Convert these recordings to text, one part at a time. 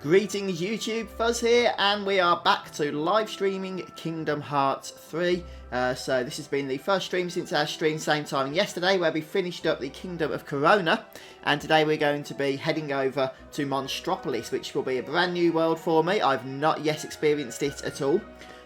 Greetings YouTube, Fuzz here, and we are back to live streaming Kingdom Hearts 3. So this has been the first stream since our stream same time yesterday, where we finished up the Kingdom of Corona, and today we're going to be heading over to Monstropolis, which will be a brand new world for me. I've not yet experienced it at all.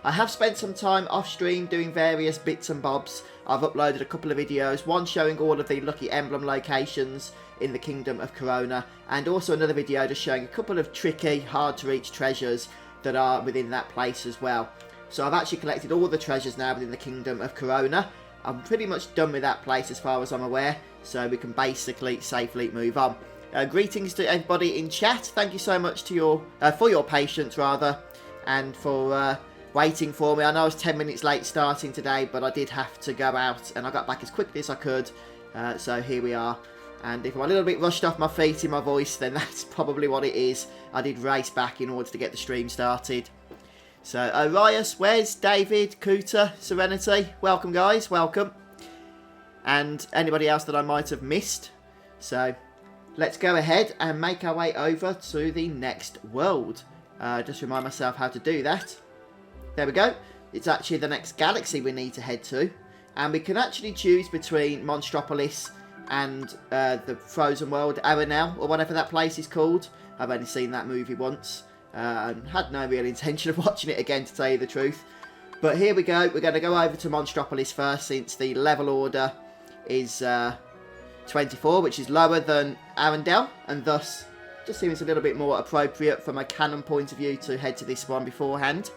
I have spent some time off stream doing various bits and bobs. I've uploaded a couple of videos, one showing all of the lucky emblem locations in the Kingdom of Corona, and also another video just showing a couple of tricky, hard to reach treasures that are within that place as well. So I've actually collected all the treasures now within the Kingdom of Corona. I'm pretty much done with that place as far as I'm aware, so we can basically safely move on. Greetings to everybody in chat. Thank you so much to for your patience rather, and for waiting for me. I know I was 10 minutes late starting today, but I did have to go out and I got back as quickly as I could. So here we are. And if I'm a little bit rushed off my feet in my voice, then that's probably what it is. I did race back in order to get the stream started. So, Arias, Wes, David, Kuta, Serenity, welcome guys, welcome. And anybody else that I might have missed. So, let's go ahead and make our way over to the next world. Just remind myself how to do that. There we go. It's actually the next galaxy we need to head to. And we can actually choose between Monstropolis and the Frozen World, Arenal, or whatever that place is called. I've only seen that movie once. And had no real intention of watching it again, to tell you the truth. But here we go. We're going to go over to Monstropolis first, since the level order is 24, which is lower than Arendelle, and thus just seems a little bit more appropriate from a canon point of view to head to this one beforehand.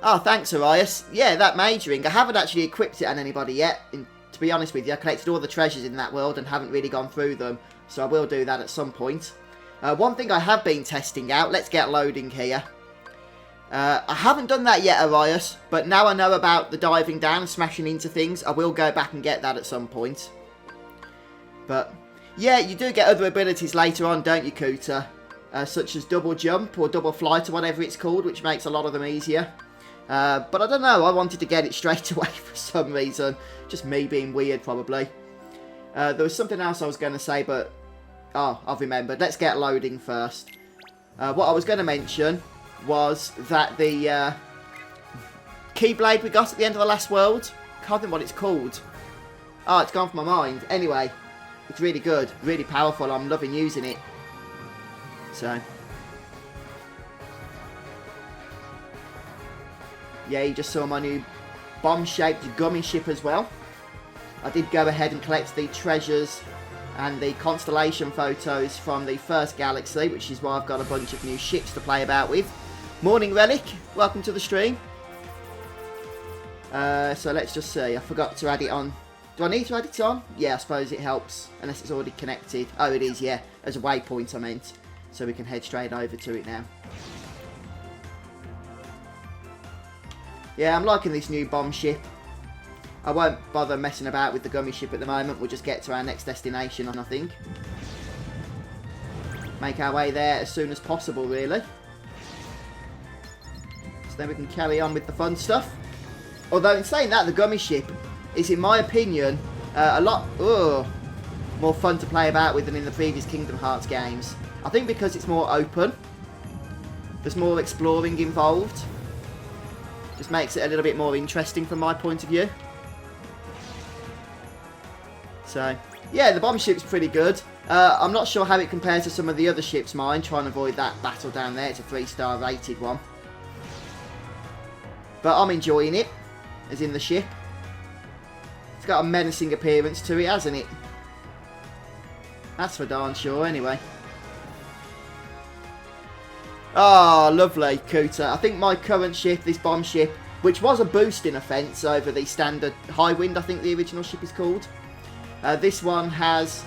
Oh, thanks, Arias. Yeah, that majoring. I haven't actually equipped it on anybody yet. To be honest with you, I collected all the treasures in that world and haven't really gone through them, so I will do that at some point. One thing I have been testing out, let's get loading here. I haven't done that yet, Arias, but now I know about the diving down and smashing into things, I will go back and get that at some point. But, yeah, you do get other abilities later on, don't you, Kuta? Such as double jump or double flight or whatever it's called, which makes a lot of them easier. But I don't know, I wanted to get it straight away for some reason. Just me being weird, probably. There was something else I was going to say, but... Oh, I've remembered. Let's get loading first. What I was going to mention was that the Keyblade we got at the end of the last world, can't think what it's called. Oh, it's gone from my mind. Anyway, it's really good, really powerful. I'm loving using it. So... yeah, you just saw my new bomb-shaped gummy ship as well. I did go ahead and collect the treasures and the constellation photos from the first galaxy, which is why I've got a bunch of new ships to play about with. Morning, Relic. Welcome to the stream. So let's just see. I forgot to add it on. Do I need to add it on? Yeah, I suppose it helps, unless it's already connected. Oh, it is, yeah. As a waypoint, I meant. So we can head straight over to it now. Yeah, I'm liking this new bomb ship. I won't bother messing about with the gummy ship at the moment. We'll just get to our next destination, I think. Make our way there as soon as possible, really. So then we can carry on with the fun stuff. Although, in saying that, the gummy ship is, in my opinion, a lot more fun to play about with than in the previous Kingdom Hearts games. I think because it's more open. There's more exploring involved. Just makes it a little bit more interesting from my point of view. So, yeah, the bomb ship's pretty good. I'm not sure how it compares to some of the other ships, mine. Trying to avoid that battle down there. It's a 3-star rated one. But I'm enjoying it, as in the ship. It's got a menacing appearance to it, hasn't it? That's for darn sure, anyway. Oh, lovely, Kuta. I think my current ship, this bomb ship, which was a boosting offence over the standard High Wind, I think the original ship is called. This one has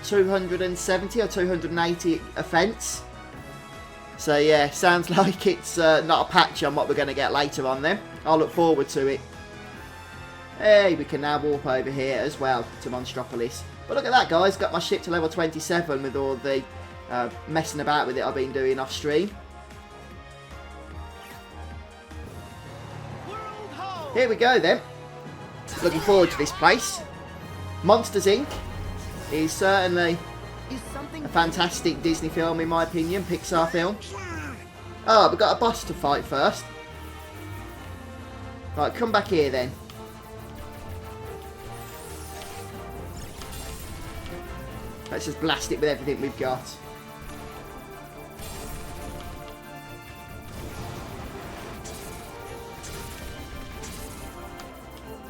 270 or 280 offence. So yeah, sounds like it's not a patch on what we're going to get later on then. I'll look forward to it. Hey, we can now warp over here as well to Monstropolis. But look at that, guys. Got my ship to level 27 with all the messing about with it I've been doing off stream. Here we go then. Looking forward to this place. Monsters Inc. is certainly A fantastic Disney film, in my opinion, Pixar film. Oh, we've got a boss to fight first. Right, come back here then. Let's just blast it with everything we've got.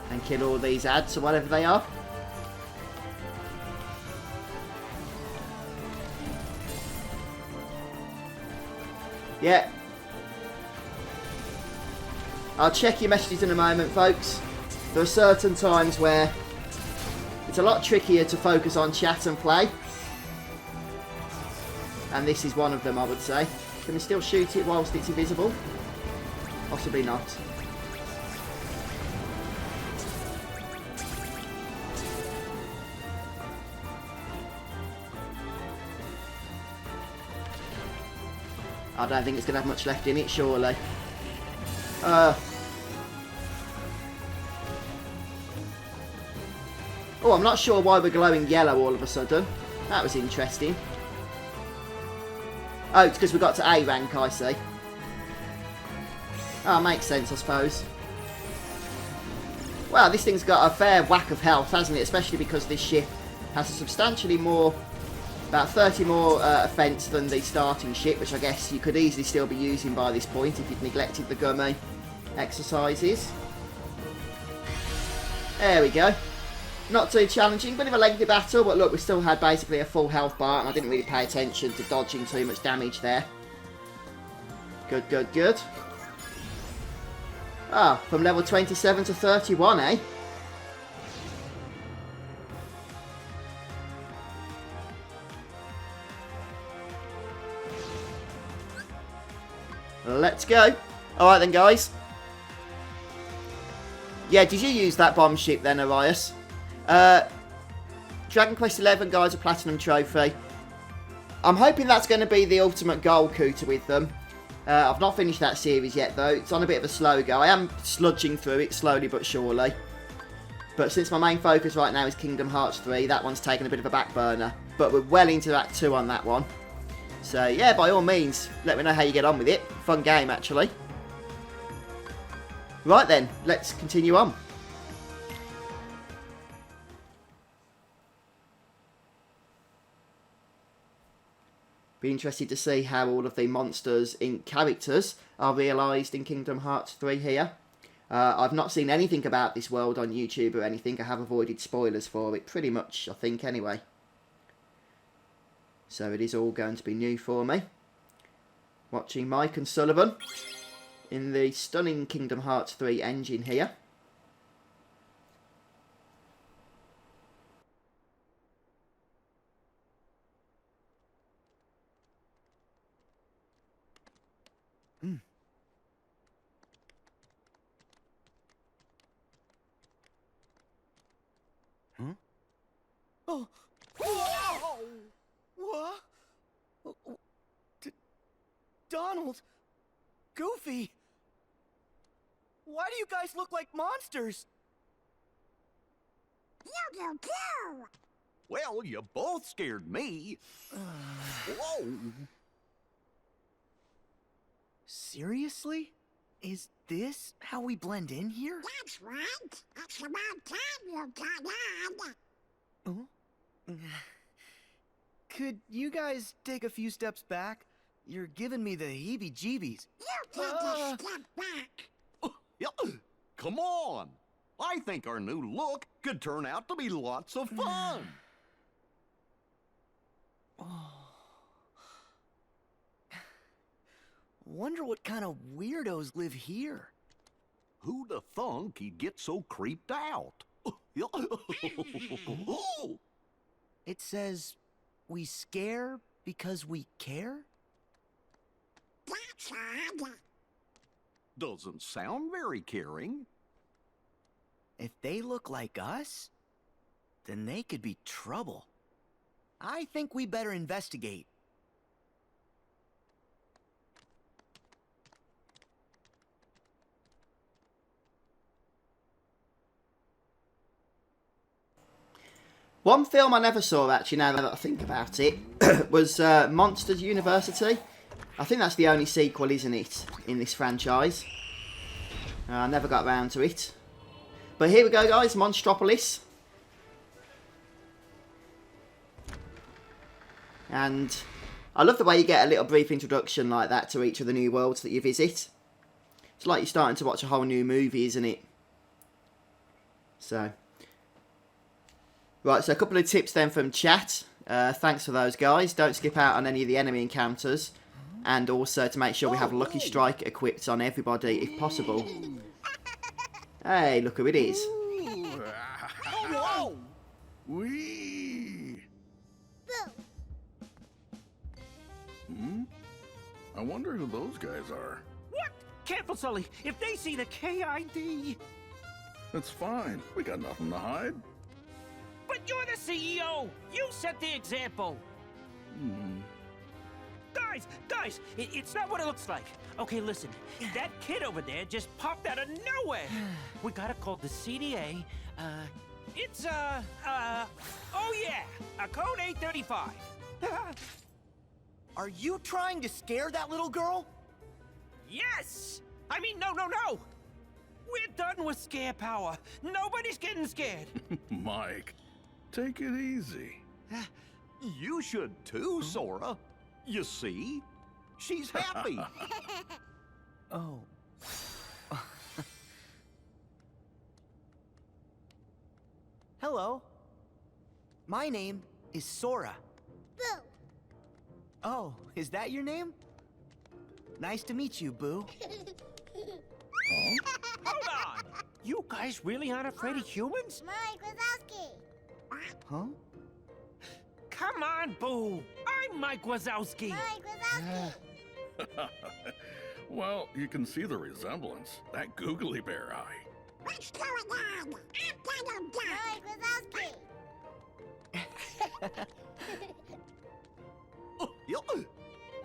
And kill all these ads or whatever they are. Yeah. I'll check your messages in a moment, folks. There are certain times where it's a lot trickier to focus on chat and play. And this is one of them, I would say. Can we still shoot it whilst it's invisible? Possibly not. I don't think it's going to have much left in it, surely. Oh, I'm not sure why we're glowing yellow all of a sudden. That was interesting. Oh, it's because we got to A rank, I see. Oh, makes sense, I suppose. Well, this thing's got a fair whack of health, hasn't it? Especially because this ship has substantially more... about 30 more offence than the starting ship, which I guess you could easily still be using by this point if you'd neglected the gummy exercises. There we go. Not too challenging, bit of a lengthy battle, but look, we still had basically a full health bar, and I didn't really pay attention to dodging too much damage there. Good, good, good. Ah, from level 27 to 31, eh? Let's go. Alright then, guys. Yeah, did you use that bomb ship then, Arias? Dragon Quest XI, guys, a Platinum Trophy. I'm hoping that's going to be the ultimate goal, Kuta, with them. I've not finished that series yet, though. It's on a bit of a slow go. I am sludging through it, slowly but surely. But since my main focus right now is Kingdom Hearts 3, that one's taken a bit of a back burner. But we're well into Act 2 on that one. So, yeah, by all means, let me know how you get on with it. Fun game, actually. Right then, let's continue on. Be interested to see how all of the monsters in characters are realised in Kingdom Hearts 3 here. I've not seen anything about this world on YouTube or anything. I have avoided spoilers for it, pretty much, I think, anyway. So it is all going to be new for me. Watching Mike and Sullivan in the stunning Kingdom Hearts 3 engine here. Huh? Oh! Whoa! What? Donald! Goofy! Why do you guys look like monsters? You do too! Well, you both scared me. Whoa! Seriously? Is this how we blend in here? That's right! It's about time you got on! Huh? Could you guys take a few steps back? You're giving me the heebie-jeebies. You take a step back! Yeah, come on! I think our new look could turn out to be lots of fun. Wonder what kind of weirdos live here. Who'd have thunk he'd get so creeped out? It says, we scare because we care? That's odd! Doesn't sound very caring. If they look like us, then they could be trouble. I think we better investigate. One film I never saw, actually, now that I think about it, was Monsters University. I think that's the only sequel, isn't it, in this franchise. I never got around to it. But here we go, guys, Monstropolis. And I love the way you get a little brief introduction like that to each of the new worlds that you visit. It's like you're starting to watch a whole new movie, isn't it? So... Right, so a couple of tips then from chat. Thanks for those, guys. Don't skip out on any of the enemy encounters. And also to make sure we have Lucky Strike equipped on everybody if possible. Hey, look who it is. Whoa! Wee! I wonder who those guys are. What? Careful, Sulley. If they see the KID... It's fine. We got nothing to hide. But you're the CEO! You set the example! Guys, it's not what it looks like. Okay, listen. That kid over there just popped out of nowhere. We gotta call the CDA. It's, oh yeah, a code 835. Are you trying to scare that little girl? Yes! I mean, no. We're done with scare power. Nobody's getting scared. Mike, take it easy. You should too, Sora. You see? She's happy. Oh. Hello. My name is Sora. Boo! Oh, is that your name? Nice to meet you, Boo. Hold on! You guys really aren't afraid of humans? Mike Wazowski! Huh? Come on, Boo! I'm Mike Wazowski! Mike Wazowski! Well, you can see the resemblance. That googly bear eye. What's going on? I'm gonna die! Mike Wazowski!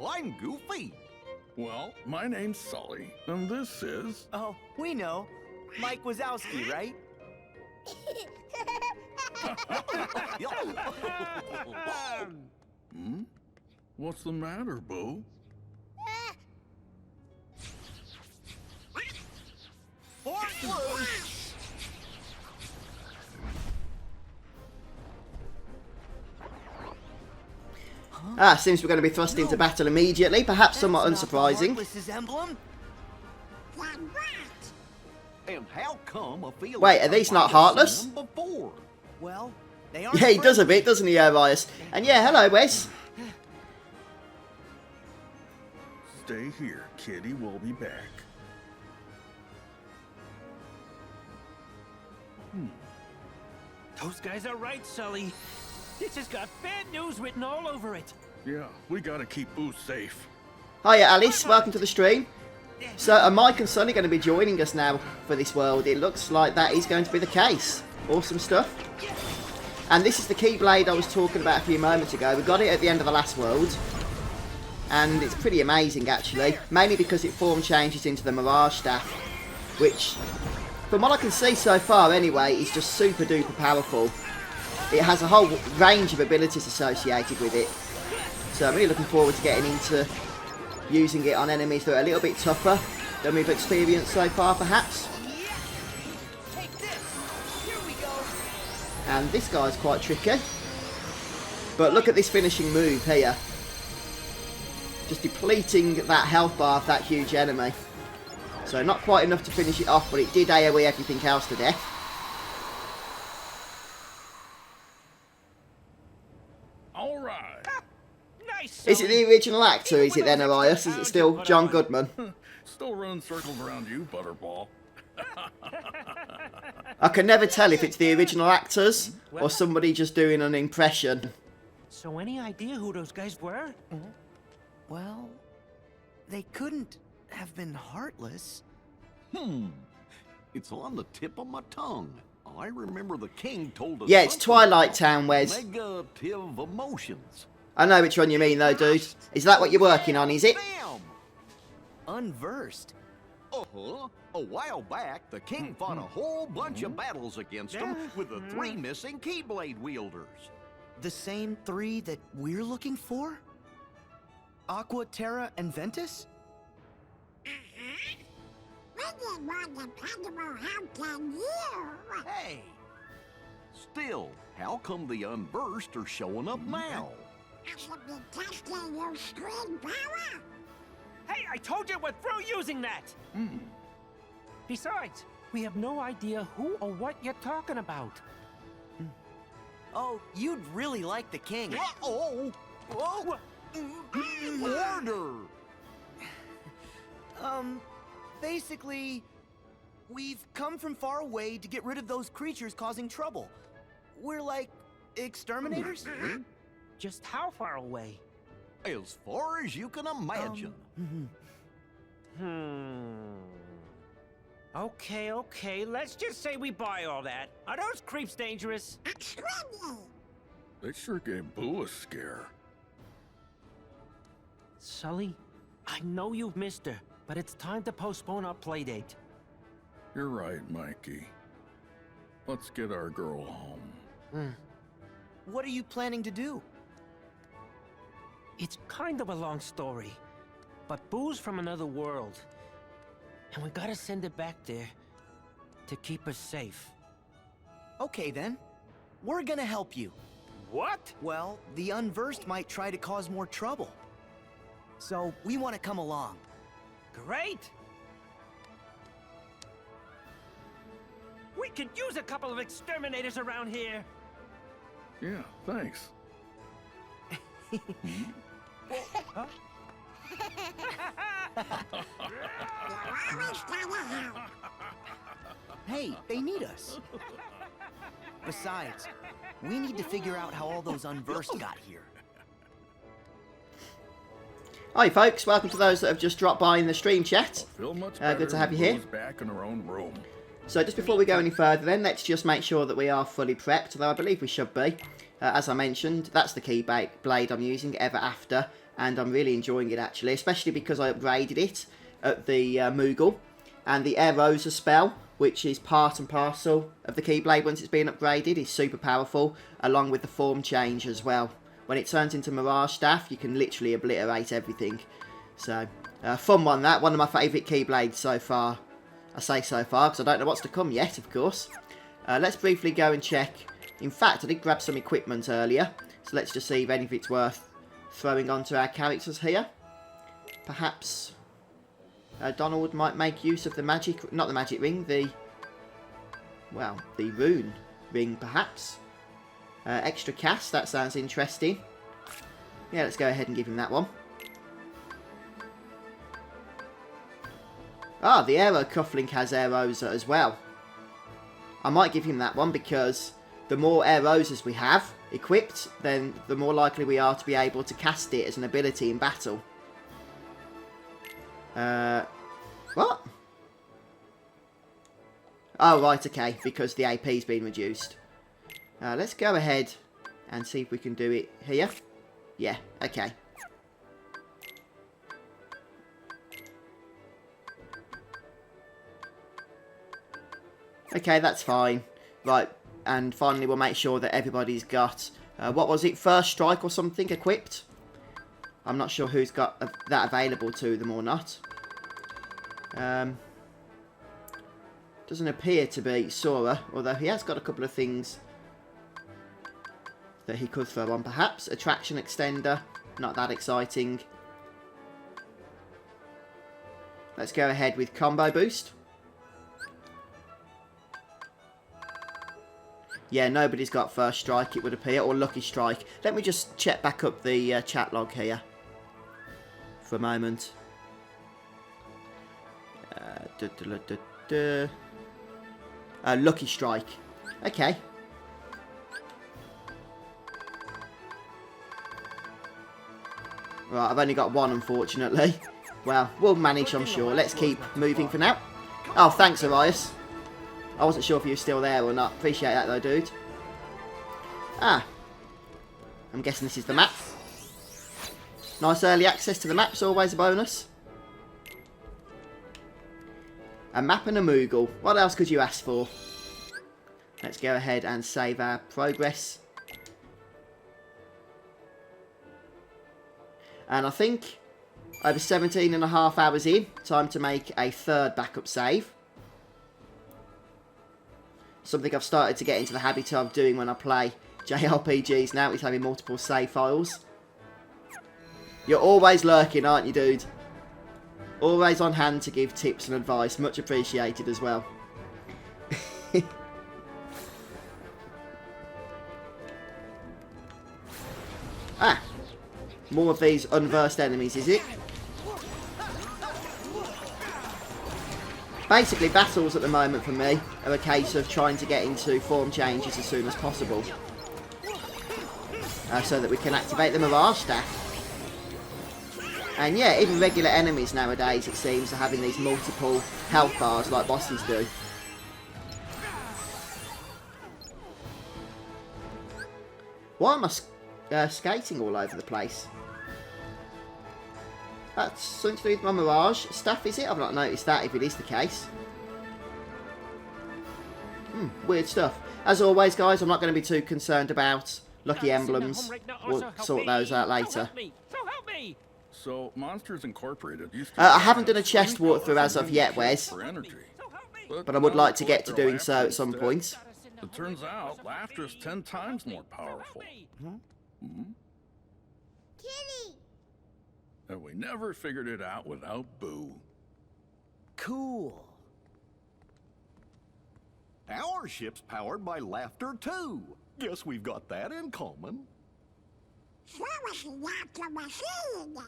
I'm Goofy. Well, my name's Sulley, and this is... Oh, we know. Mike Wazowski, right? What's the matter, Boo? Seems we're going to be thrust into battle immediately, perhaps somewhat unsurprising. This emblem? And how come I feel Wait, like are these I not might have heartless? seen them before? Well, they are. Yeah, he does a bit, doesn't he, Elias? And yeah, hello, Wes. Stay here, kitty. We'll be back. Those guys are right, Sulley. This has got bad news written all over it. Yeah, we gotta keep Boo safe. Hiya, Alice. Welcome to the stream. So, are Mike and Sonny going to be joining us now for this world? It looks like that is going to be the case. Awesome stuff. And this is the Keyblade I was talking about a few moments ago. We got it at the end of the last world. And it's pretty amazing, actually. Mainly because it form changes into the Mirage Staff. Which, from what I can see so far anyway, is just super duper powerful. It has a whole range of abilities associated with it. So I'm really looking forward to getting into using it on enemies that are a little bit tougher than we've experienced so far, perhaps. And this guy's quite tricky. But look at this finishing move here. Just depleting that health bar of that huge enemy. So not quite enough to finish it off, but it did AoE everything else to death. All right. Nice, Is it the original actor, is it then, Elias? Is it still John Goodman? Still running circles around you, Butterball. I can never tell if it's the original actors or somebody just doing an impression. So any idea who those guys were? Well, they couldn't have been heartless. It's on the tip of my tongue. I remember the king told us. Yeah, it's something Twilight about Town, Wes. Negative emotions. I know which one you mean though, dude. Is that what you're working on, is it? Damn! Unversed. Uh-huh. A while back, the king fought a whole bunch of battles against them with the 3 missing Keyblade wielders. The same 3 that we're looking for? Aqua, Terra, and Ventus? We need more dependable help than you. Hey! Still, how come the Unversed are showing up now? I should be testing your screen power. Hey, I told you we're through using that! Besides, we have no idea who or what you're talking about. Oh, you'd really like the king. Uh-oh! Oh! Order! Basically, we've come from far away to get rid of those creatures causing trouble. We're like exterminators? Just how far away? As far as you can imagine. Okay, let's just say we buy all that. Are those creeps dangerous? Extremely. They sure gave Boo a scare. Sulley, I know you've missed her, but it's time to postpone our playdate. You're right, Mikey. Let's get our girl home. What are you planning to do? It's kind of a long story, but Boo's from another world, and we gotta send it back there to keep her safe. Okay then. We're gonna help you. What? Well, the Unversed might try to cause more trouble. So, we want to come along. Great! We could use a couple of exterminators around here. Yeah, thanks. Huh? You're always trying to help. Hey, they need us. Besides, we need to figure out how all those Unversed got here. Hi folks, welcome to those that have just dropped by in the stream chat. Feel much Good to have you here. Back in her own room. So just before we go any further then, let's just make sure that we are fully prepped, though I believe we should be. As I mentioned, that's the Keyblade I'm using, Ever After, and I'm really enjoying it actually, especially because I upgraded it at the Moogle, and the Air Rosa spell, which is part and parcel of the Keyblade once it's been upgraded, is super powerful, along with the form change as well. When it turns into Mirage Staff, you can literally obliterate everything. So, fun one that, one of my favourite Keyblades so far. I say so far, because I don't know what's to come yet, of course. Let's briefly go and check. In fact, I did grab some equipment earlier, so let's just see if any of it's worth throwing onto our characters here. Perhaps Donald might make use of the magic, not the magic ring, the rune ring perhaps. Extra cast, that sounds interesting. Yeah, let's go ahead and give him that one. Ah, the Aero Cufflink has Air Rosa as well. I might give him that one because the more Air Rosas we have equipped, then the more likely we are to be able to cast it as an ability in battle. What? Oh, right, okay, because the AP's been reduced. Let's go ahead and see if we can do it here. Yeah, okay. Okay, that's fine. Right, and finally we'll make sure that everybody's got, what was it, First Strike or something equipped? I'm not sure who's got that available to them or not. Doesn't appear to be Sora, although he has got a couple of things that he could throw on perhaps. Attraction Extender, not that exciting. Let's go ahead with Combo Boost. Yeah, nobody's got First Strike, it would appear, or Lucky Strike. Let me just check back up the chat log here for a moment. Lucky Strike. Okay. Right, I've only got one, unfortunately. Well, we'll manage, I'm sure. Let's keep moving for now. Oh, thanks, Arias. I wasn't sure if you were still there or not. Appreciate that, though, dude. Ah. I'm guessing this is the map. Nice early access to the map's always a bonus. A map and a Moogle. What else could you ask for? Let's go ahead and save our progress. And I think over 17.5 hours in, time to make a third backup save. Something I've started to get into the habit of doing when I play JRPGs now, is having multiple save files. You're always lurking, aren't you, dude? Always on hand to give tips and advice. Much appreciated as well. Ah! More of these unversed enemies, is it? Basically, battles at the moment for me are a case of trying to get into form changes as soon as possible. So that we can activate the Mirage Staff. And yeah, even regular enemies nowadays, it seems, are having these multiple health bars like bosses do. Why am I skating all over the place? That's something to do with my Mirage Staff, is it? I've not noticed that, if it is the case. Weird stuff. As always, guys, I'm not going to be too concerned about lucky emblems. We'll sort those out later. So, Monsters Incorporated used to I haven't done a chest walkthrough as of yet, Wes. for energy. But I would like to get to doing so at some point. It turns out laughter is 10 times more powerful. Kitty! And we never figured it out without Boo. Cool. Our ship's powered by laughter, too. Guess we've got that in common. So was not the machine.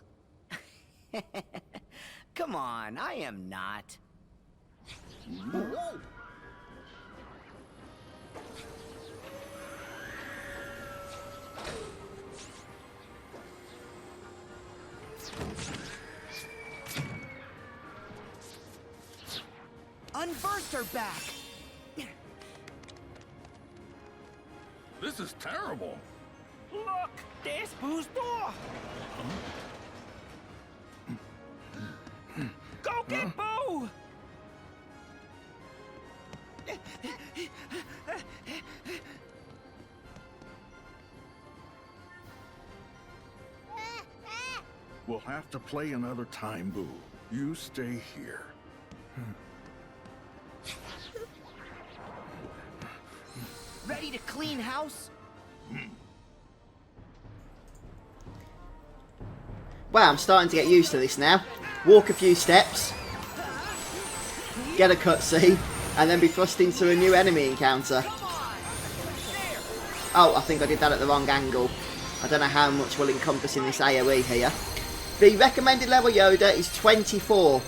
Come on, I am not. Whoa. Unversed are back. This is terrible. Look, there's Boo's door. Go get Boo! We'll have to play another time, Boo. You stay here. Ready to clean house? Wow, I'm starting to get used to this now. Walk a few steps, get a cutscene, and then be thrust into a new enemy encounter. Oh, I think I did that at the wrong angle. I don't know how much will encompass in this AoE here. The recommended level Yoda is 24.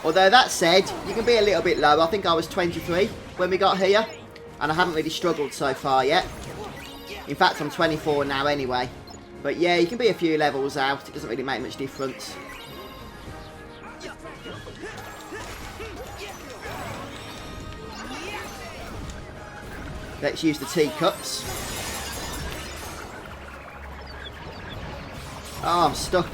Although that said, you can be a little bit low. I think I was 23 when we got here, and I haven't really struggled so far yet. In fact, I'm 24 now anyway. But yeah, you can be a few levels out. It doesn't really make much difference. Let's use the teacups. Oh, I'm stuck.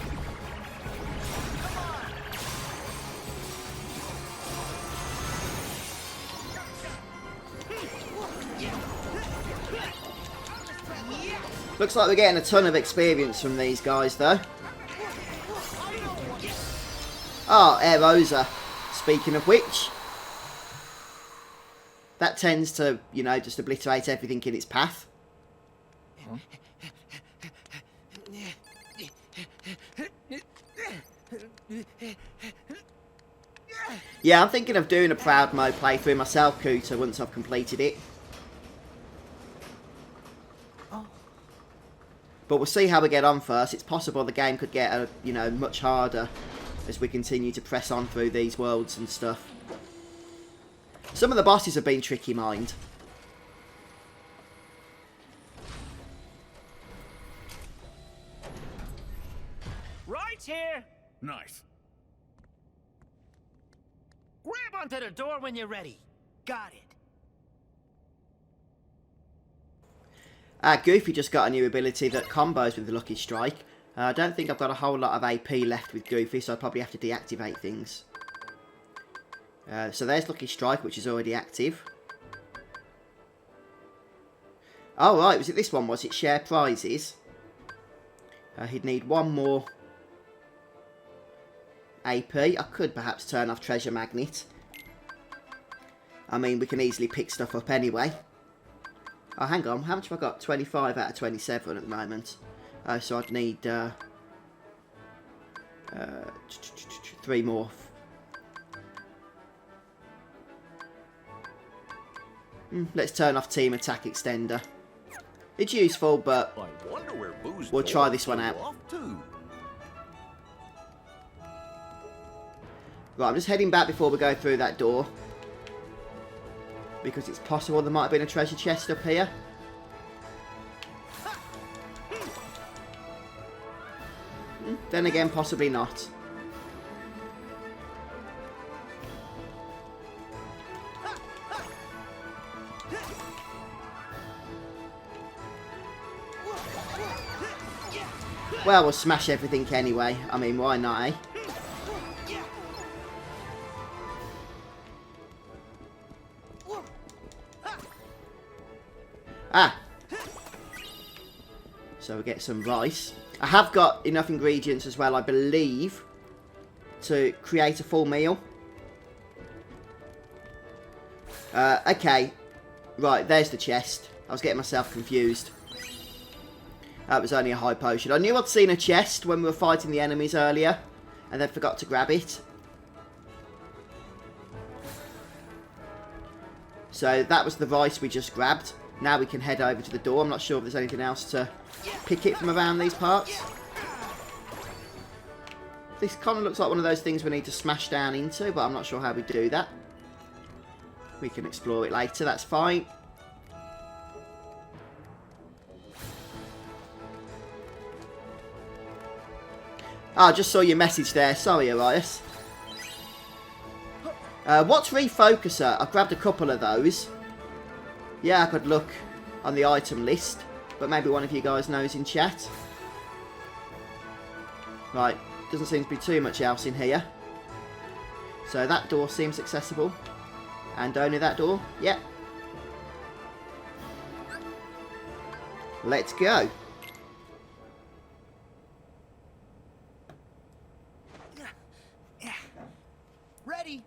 Looks like we're getting a ton of experience from these guys, though. Oh, Air Rosa. Speaking of which, that tends to, you know, just obliterate everything in its path. Huh? Yeah, I'm thinking of doing a Proud Mode playthrough myself, Cooter, once I've completed it. But we'll see how we get on first. It's possible the game could get, you know, much harder as we continue to press on through these worlds and stuff. Some of the bosses have been tricky, mind. Right here. Nice. Grab onto the door when you're ready. Got it. Goofy just got a new ability that combos with the Lucky Strike. I don't think I've got a whole lot of AP left with Goofy, so I'll probably have to deactivate things. So there's Lucky Strike, which is already active. Oh, right, was it this one, was it? Share prizes. He'd need one more AP. I could perhaps turn off Treasure Magnet. I mean, we can easily pick stuff up anyway. Oh, hang on. How much have I got? 25 out of 27 at the moment. So I'd need 3 more. Let's turn off Team Attack Extender. It's useful, but I wonder where Boo's we'll try this one out. off to. Right, I'm just heading back before we go through that door. Because it's possible there might have been a treasure chest up here. Then again, possibly not. Well, we'll smash everything anyway. I mean, why not, eh? Ah! So we get some rice. I have got enough ingredients as well, I believe, to create a full meal. Okay. Right, there's the chest. I was getting myself confused. That was only a high potion. I knew I'd seen a chest when we were fighting the enemies earlier, and then forgot to grab it. So that was the rice we just grabbed. Now we can head over to the door. I'm not sure if there's anything else to pick it from around these parts. This kind of looks like one of those things we need to smash down into, but I'm not sure how we do that. We can explore it later, that's fine. Oh, I just saw your message there. Sorry, Arias. What's Refocuser? I've grabbed a couple of those. Yeah, I could look on the item list, but maybe one of you guys knows in chat. Right, doesn't seem to be too much else in here. So that door seems accessible. And only that door? Yep. Let's go. Ready?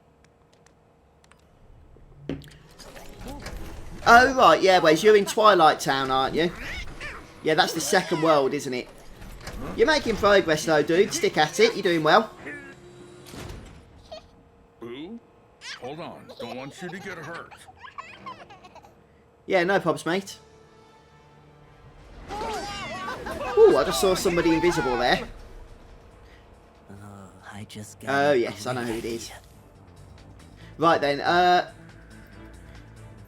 Oh, right, yeah, Wes, you're in Twilight Town, aren't you? Yeah, that's the second world, isn't it? You're making progress, though, dude. Stick at it. You're doing well. Boo, hold on. Don't want you to get hurt. Yeah, no problems, mate. Ooh, I just saw somebody invisible there. I just Oh, yes, I know who it is. Right, then,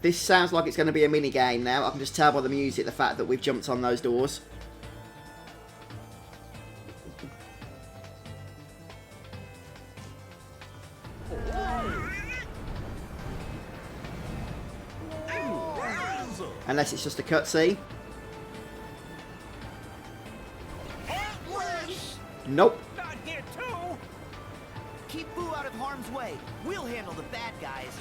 this sounds like it's going to be a mini-game now. I can just tell by the music the fact that we've jumped on those doors. Unless it's just a cutscene. Nope. Not here too. Keep Boo out of harm's way. We'll handle the bad guys.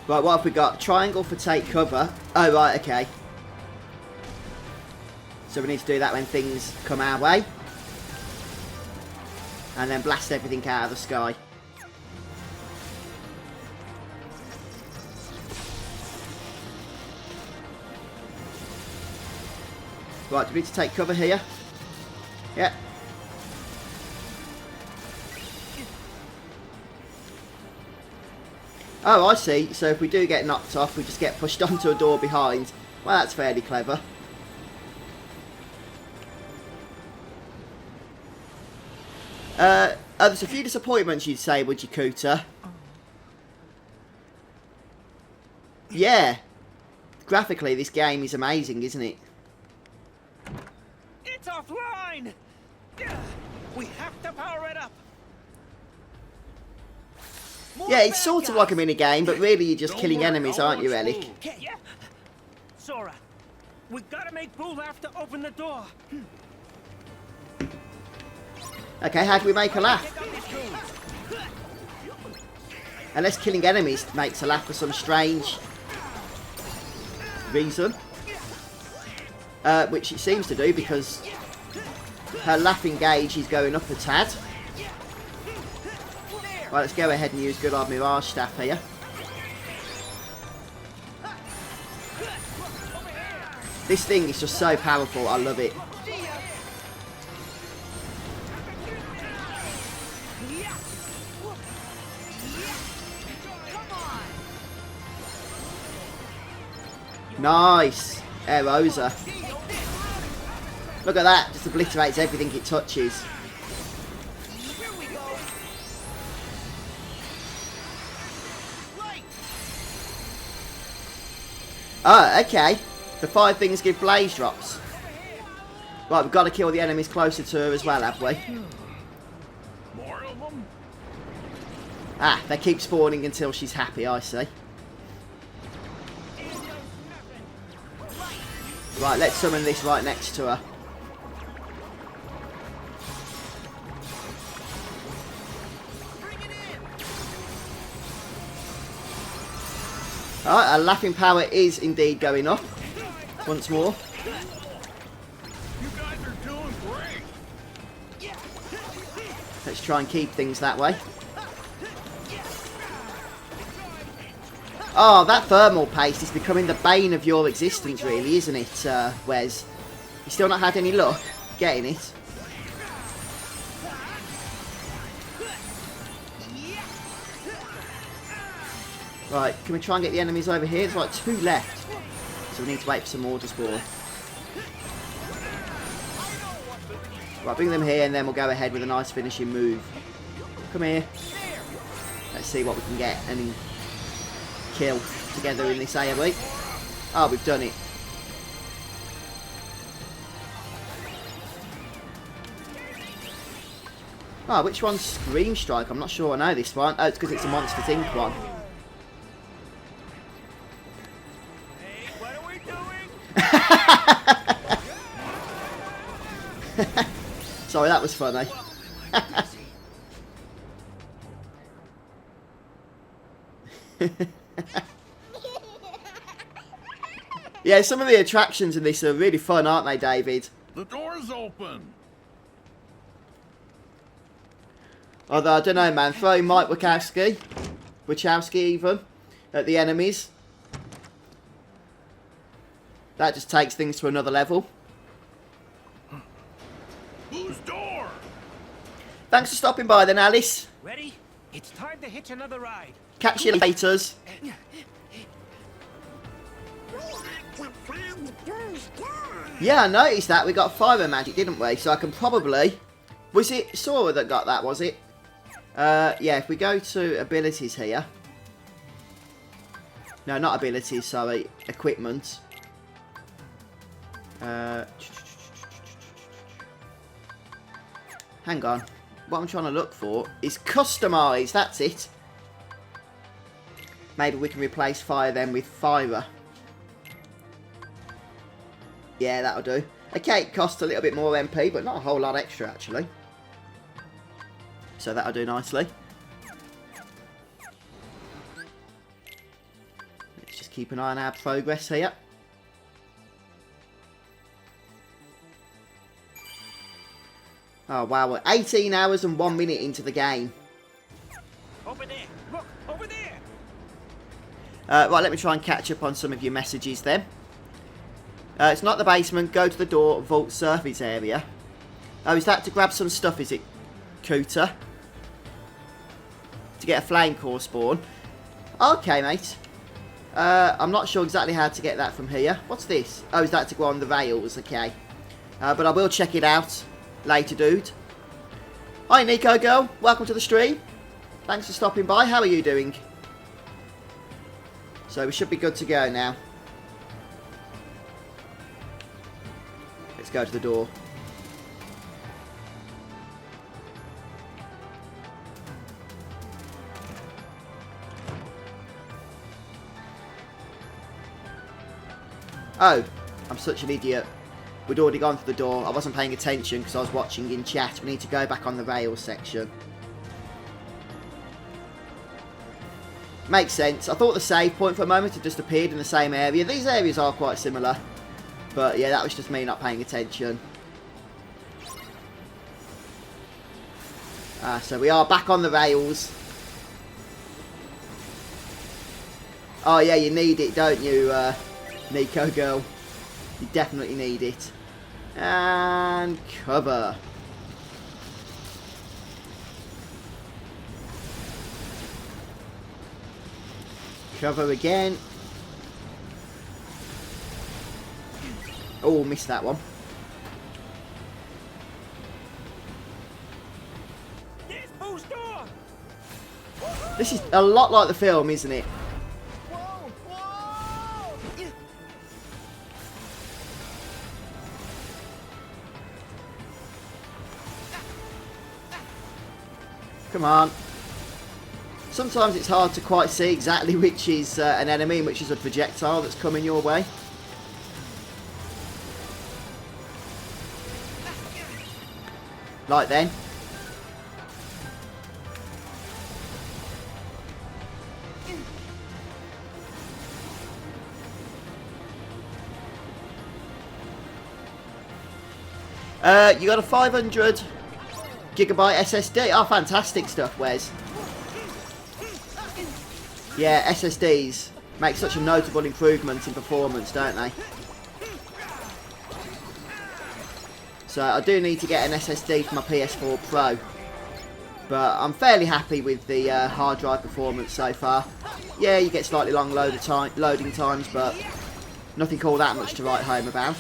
Right, what have we got? Triangle for take cover. Oh, right, okay. So we need to do that when things come our way. And then blast everything out of the sky. Right, do we need to take cover here? Yeah. Oh, I see. So if we do get knocked off, we just get pushed onto a door behind. Well, that's fairly clever. There's a few disappointments you'd say, would you, Cooter? Yeah. Graphically, this game is amazing, isn't it? It's offline. We have to power it up. Yeah, it's sort of like a mini-game, but really you're just killing enemies, aren't you, Relic? Yeah. Sora, we gotta make Boo have to open the door. Okay, how do we make her laugh? Unless killing enemies makes her laugh for some strange reason. Which it seems to do, because her laughing gauge is going up a tad. Right, let's go ahead and use good old Mirage Staff here. This thing is just so powerful, I love it. Nice! Aerosa. Look at that, just obliterates everything it touches. Oh, okay. The 5 things give blaze drops. Right, we've got to kill the enemies closer to her as well, have we? More of them? Ah, they keep spawning until she's happy, I see. Right, let's summon this right next to her. Alright, our laughing power is indeed going up. Once more. You guys are doing great. Let's try and keep things that way. Oh, that thermal paste is becoming the bane of your existence, really, isn't it, Wes? You still not had any luck getting it? Right, can we try and get the enemies over here? There's like 2 left. So we need to wait for some more to spawn. Right, bring them here and then we'll go ahead with a nice finishing move. Come here. Let's see what we can get and kill together in this AoE. Oh, we've done it. Oh, which one's Scream Strike? I'm not sure I know this one. Oh, it's because it's a Monsters Inc. one. Hey, what are we doing? Sorry, that was funny. Yeah, some of the attractions in this are really fun, aren't they, David? The door's open. Although, I don't know, man. Throwing Mike Wachowski even, at the enemies. That just takes things to another level. Whose door? Thanks for stopping by then, Alice. Ready? It's time to hitch another ride. Catch you laters. We have to find whose door. Yeah, I noticed that. We got fire magic, didn't we? So I can probably... Was it Sora that got that, was it? Yeah, if we go to abilities here. No, not abilities, sorry. Equipment. Hang on. What I'm trying to look for is customise. That's it. Maybe we can replace fire then with fire. Yeah, that'll do. Okay, it costs a little bit more MP, but not a whole lot extra, actually. So that'll do nicely. Let's just keep an eye on our progress here. Oh, wow. We're 18 hours and 1 minute into the game. Over there. Look, over there. Right, let me try and catch up on some of your messages then. It's not the basement. Go to the door. Vault surface area. Oh, is that to grab some stuff, is it, Cooter? To get a flame core spawn. Okay, mate. I'm not sure exactly how to get that from here. What's this? Oh, is that to go on the rails? Okay. But I will check it out later, dude. Hi, Nico girl. Welcome to the stream. Thanks for stopping by. How are you doing? So we should be good to go now. Let's go to the door. Oh, I'm such an idiot. we'd already gone through the door. I wasn't paying attention because I was watching in chat. We need to go back on the rails section. Makes sense. I thought the save point for a moment had just appeared in the same area. These areas are quite similar. But yeah, that was just me not paying attention. So we are back on the rails. Oh yeah, you need it, don't you, Nico girl? You definitely need it. And cover. Cover again. Oh, missed that one. This is a lot like the film, isn't it? Come on. Sometimes it's hard to quite see exactly which is an enemy and which is a projectile that's coming your way. Like then. You got a 500 gigabyte SSD. Oh, fantastic stuff, Wes. Yeah, SSDs make such a notable improvement in performance, don't they? So I do need to get an SSD for my PS4 Pro. But I'm fairly happy with the hard drive performance so far. Yeah, you get slightly long loading times, but nothing all that much to write home about.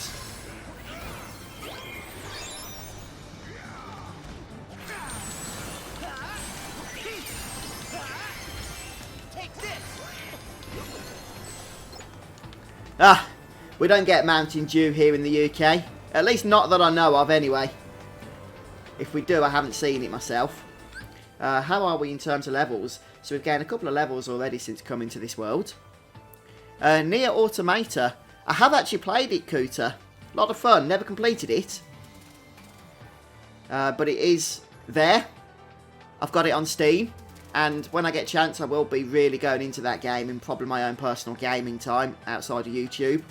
We don't get Mountain Dew here in the UK. At least not that I know of, anyway. If we do, I haven't seen it myself. How are we in terms of levels? So we've gained a couple of levels already since coming to this world. Near Automata. I have actually played it, Cooter. A lot of fun. Never completed it. But it is there. I've got it on Steam. And when I get a chance, I will be really going into that game in probably my own personal gaming time outside of YouTube.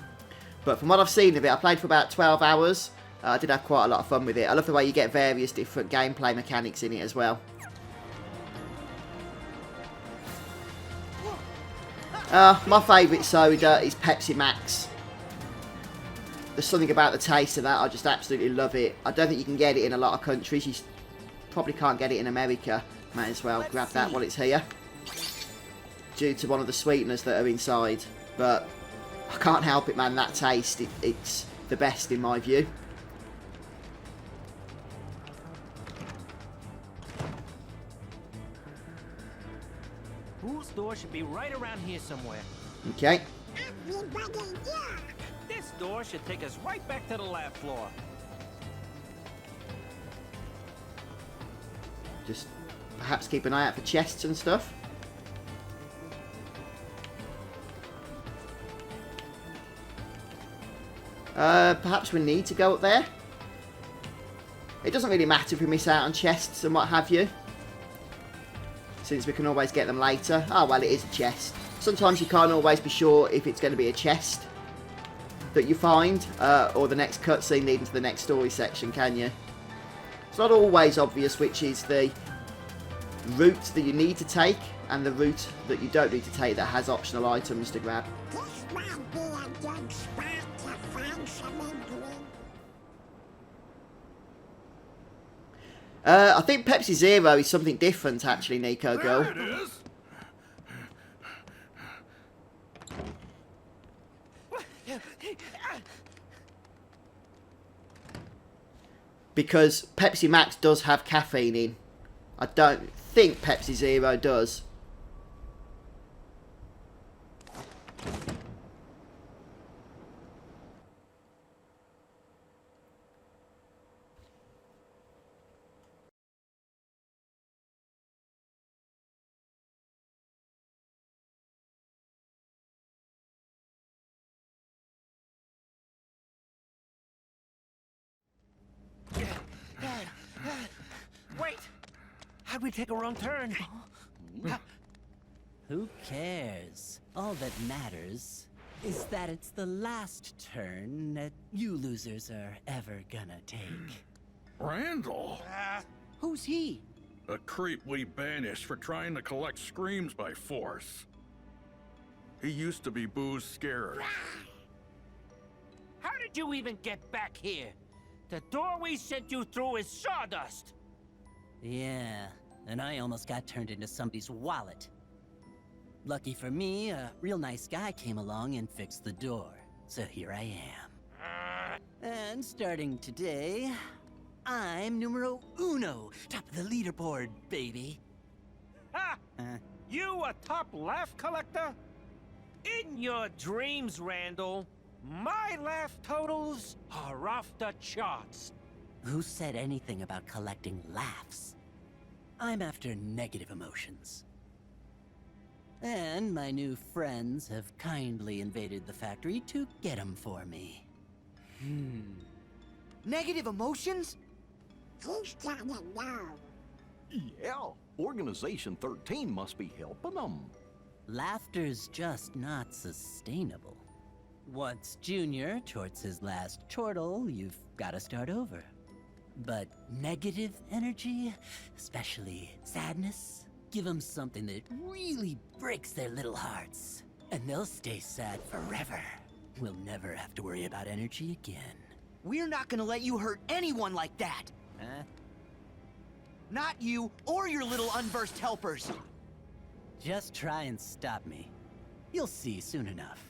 But from what I've seen of it, I played for about 12 hours. I did have quite a lot of fun with it. I love the way you get various different gameplay mechanics in it as well. My favourite soda is Pepsi Max. There's something about the taste of that, I just absolutely love it. I don't think you can get it in a lot of countries. You probably can't get it in America. Might as well grab that while it's here. Due to one of the sweeteners that are inside. But I can't help it, man. That taste, it's the best in my view. Whose door should be right around here somewhere. Okay. Everybody here. This door should take us right back to the lab floor. Just perhaps keep an eye out for chests and stuff. Perhaps we need to go up there. It doesn't really matter if we miss out on chests and what have you, since we can always get them later. Oh well, it is a chest. Sometimes you can't always be sure if it's going to be a chest that you find, or the next cutscene leading to the next story section, can you? It's not always obvious which is the route that you need to take and the route that you don't need to take that has optional items to grab. This might be a good spot to find some ingredients. I think Pepsi Zero is something different, actually, Nico girl. There it is. Because Pepsi Max does have caffeine in. I don't think Pepsi Zero does. Wait! How'd we take a wrong turn? Who cares? All that matters is that it's the last turn that you losers are ever gonna take. Randall! Who's he? A creep we banished for trying to collect screams by force. He used to be Boo's scarer. How did you even get back here? The door we sent you through is sawdust! Yeah, and I almost got turned into somebody's wallet. Lucky for me, a real nice guy came along and fixed the door. So here I am. And starting today, I'm numero uno, top of the leaderboard, baby. Ha! You a top laugh collector? In your dreams, Randall, my laugh totals are off the charts. Who said anything about collecting laughs? I'm after negative emotions. And my new friends have kindly invaded the factory to get them for me. Negative emotions? He's gotta know. Yeah, Organization 13 must be helping them. Laughter's just not sustainable. Once Junior torts his last chortle, you've gotta start over. But negative energy, especially sadness, give them something that really breaks their little hearts. And they'll stay sad forever. We'll never have to worry about energy again. We're not gonna let you hurt anyone like that. Huh? Not you or your little unversed helpers. Just try and stop me. You'll see soon enough.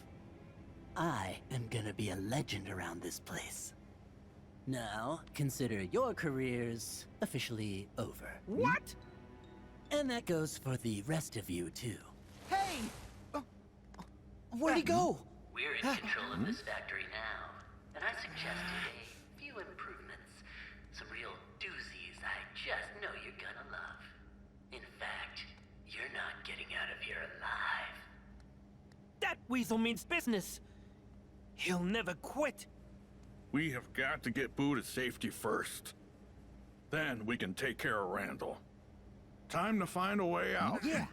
I am gonna be a legend around this place. Now, consider your careers officially over. What? And that goes for the rest of you, too. Hey! Where'd he go? We're in control of this factory now, and I suggested a few improvements. Some real doozies I just know you're gonna love. In fact, you're not getting out of here alive. That weasel means business. He'll never quit. We have got to get Boo to safety first. Then we can take care of Randall. Time to find a way out. Yeah.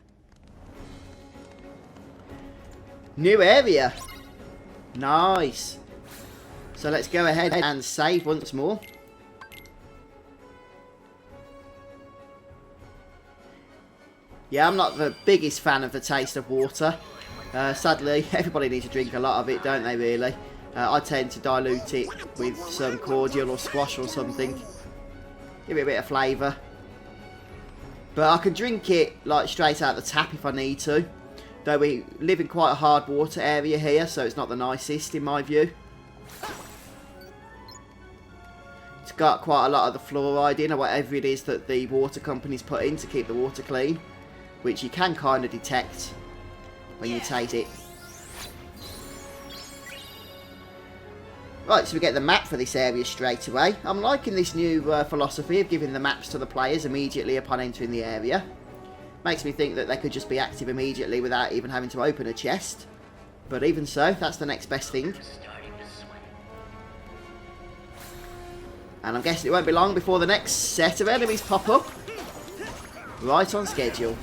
New area. Nice. So let's go ahead and save once more. Yeah, I'm not the biggest fan of the taste of water. Sadly, everybody needs to drink a lot of it, don't they, really? I tend to dilute it with some cordial or squash or something. Give it a bit of flavour. But I can drink it like straight out the tap if I need to. Though we live in quite a hard water area here, so it's not the nicest in my view. It's got quite a lot of the fluoride in, or whatever it is that the water companies put in to keep the water clean. Which you can kind of detect when you taste it. Right, so we get the map for this area straight away. I'm liking this new philosophy of giving the maps to the players immediately upon entering the area. Makes me think that they could just be active immediately without even having to open a chest. But even so, that's the next best thing. And I'm guessing it won't be long before the next set of enemies pop up. Right on schedule.